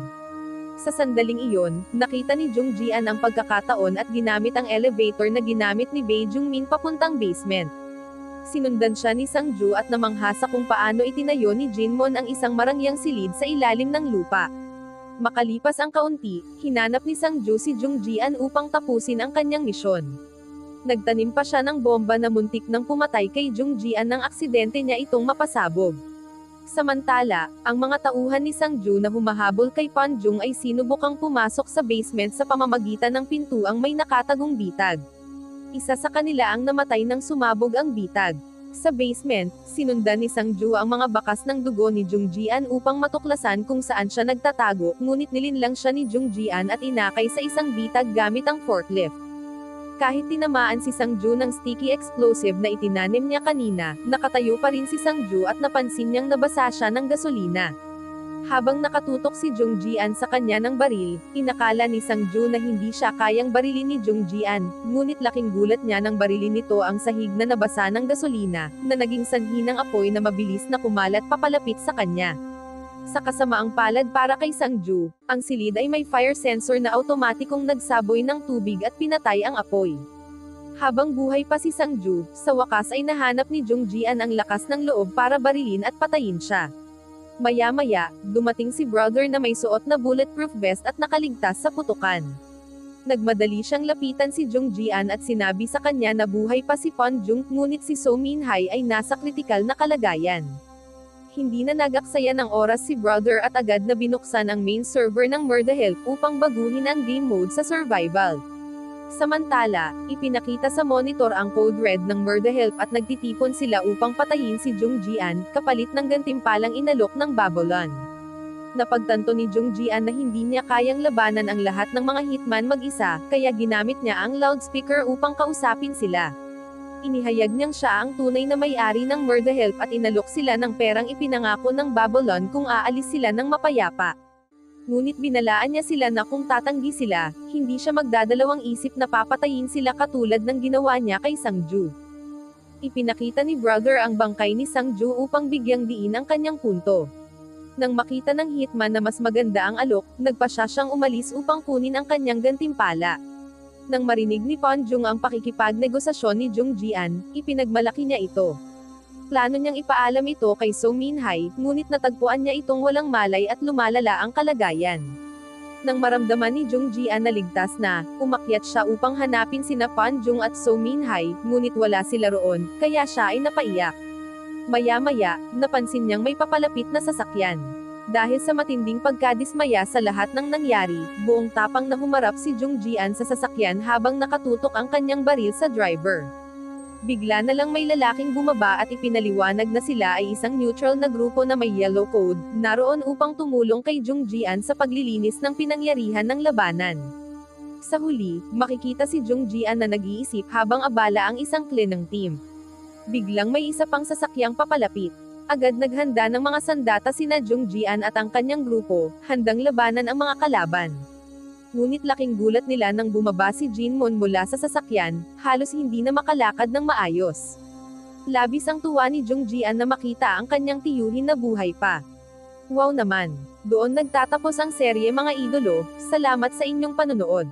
Sa sandaling iyon, nakita ni Jung Jian ang pagkakataon at ginamit ang elevator na ginamit ni Bae Jungmin papuntang basement. Sinundan siya ni Sang-ju at namangha sa kung paano itinayo ni Jinmon ang isang marangyang silid sa ilalim ng lupa. Makalipas ang kaunti, hinanap ni Sang-ju si Jung Jian upang tapusin ang kanyang misyon. Nagtanim pa siya ng bomba na muntik nang pumatay kay Jung Jian nang aksidente niya itong mapasabog. Samantala, ang mga tauhan ni Sang-ju na humahabol kay Pan Jung ay sinubukang pumasok sa basement sa pamamagitan ng pintuang may nakatagong bitag. Isa sa kanila ang namatay nang sumabog ang bitag. Sa basement, sinundan ni Sang-ju ang mga bakas ng dugo ni Jung Jian upang matuklasan kung saan siya nagtatago, ngunit nilinlang siya ni Jung Jian at inakay sa isang bitag gamit ang forklift. Kahit tinamaan si Sang-ju ng sticky explosive na itinanim niya kanina, nakatayo pa rin si Sang-ju at napansin niyang nabasa siya ng gasolina. Habang nakatutok si Jung Jian sa kanya ng baril, inakala ni Sang-ju na hindi siya kayang barilin ni Jung Jian, ngunit laking gulat niya nang barilin nito ang sahig na nabasa ng gasolina, na naging sanhi ng apoy na mabilis na kumalat papalapit sa kanya. Sa kasamaang palad para kay Sang-ju, ang silid ay may fire sensor na automatikong nagsaboy ng tubig at pinatay ang apoy. Habang buhay pa si Sang-ju, sa wakas ay nahanap ni Jung Jian ang lakas ng loob para barilin at patayin siya. Maya-maya, dumating si brother na may suot na bulletproof vest at nakaligtas sa putukan. Nagmadali siyang lapitan si Jung Jian at sinabi sa kanya na buhay pa si Pan Jung, ngunit si So Min-hai ay nasa kritikal na kalagayan. Hindi na nagaksaya ng oras si brother at agad na binuksan ang main server ng Murderhelp upang baguhin ang game mode sa survival. Samantala, ipinakita sa monitor ang code red ng Murderhelp at nagtitipon sila upang patayin si Jung Jian, kapalit ng gantimpalang inalok ng Babylon. Napagtanto ni Jung Jian na hindi niya kayang labanan ang lahat ng mga hitman mag-isa, kaya ginamit niya ang loudspeaker upang kausapin sila. Inihayag niyang siya ang tunay na may-ari ng Murderhelp at inalok sila ng perang ipinangako ng Babylon kung aalis sila ng mapayapa. Ngunit binalaan niya sila na kung tatanggi sila, hindi siya magdadalawang isip na papatayin sila katulad ng ginawa niya kay Sang-ju. Ipinakita ni brother ang bangkay ni Sang-ju upang bigyang diin ang kanyang punto. Nang makita ng hitman na mas maganda ang alok, nagpasya siyang umalis upang kunin ang kanyang gantimpala. Nang marinig ni Pan Jung ang pakikipagnegosasyon ni Jung Jian, ipinagmalaki niya ito. Plano niyang ipaalam ito kay So Min-hai, ngunit natagpuan niya itong walang malay at lumalala ang kalagayan. Nang maramdaman ni Jung Jian na ligtas na, umakyat siya upang hanapin sina Pan Jung at So Min-hai, ngunit wala sila roon, kaya siya ay napaiyak. Maya-maya, napansin niyang may papalapit na sasakyan. Dahil sa matinding pagkadismaya sa lahat ng nangyari, buong tapang na humarap si Jung Jian sa sasakyan habang nakatutok ang kanyang baril sa driver. Bigla na lang may lalaking bumaba at ipinaliwanag na sila ay isang neutral na grupo na may yellow code, naroon upang tumulong kay Jung Jian sa paglilinis ng pinangyarihan ng labanan. Sa huli, makikita si Jung Jian na nag-iisip habang abala ang isang klinang team. Biglang may isa pang sasakyang papalapit. Agad naghanda ng mga sandata sina Jung Jian at ang kanyang grupo, handang labanan ang mga kalaban. Ngunit laking gulat nila nang bumaba si Jinmon mula sa sasakyan, halos hindi na makalakad ng maayos. Labis ang tuwa ni Jung Jian na makita ang kanyang tiyuhin na buhay pa. Wow naman! Doon nagtatapos ang serye mga idolo, salamat sa inyong panonood.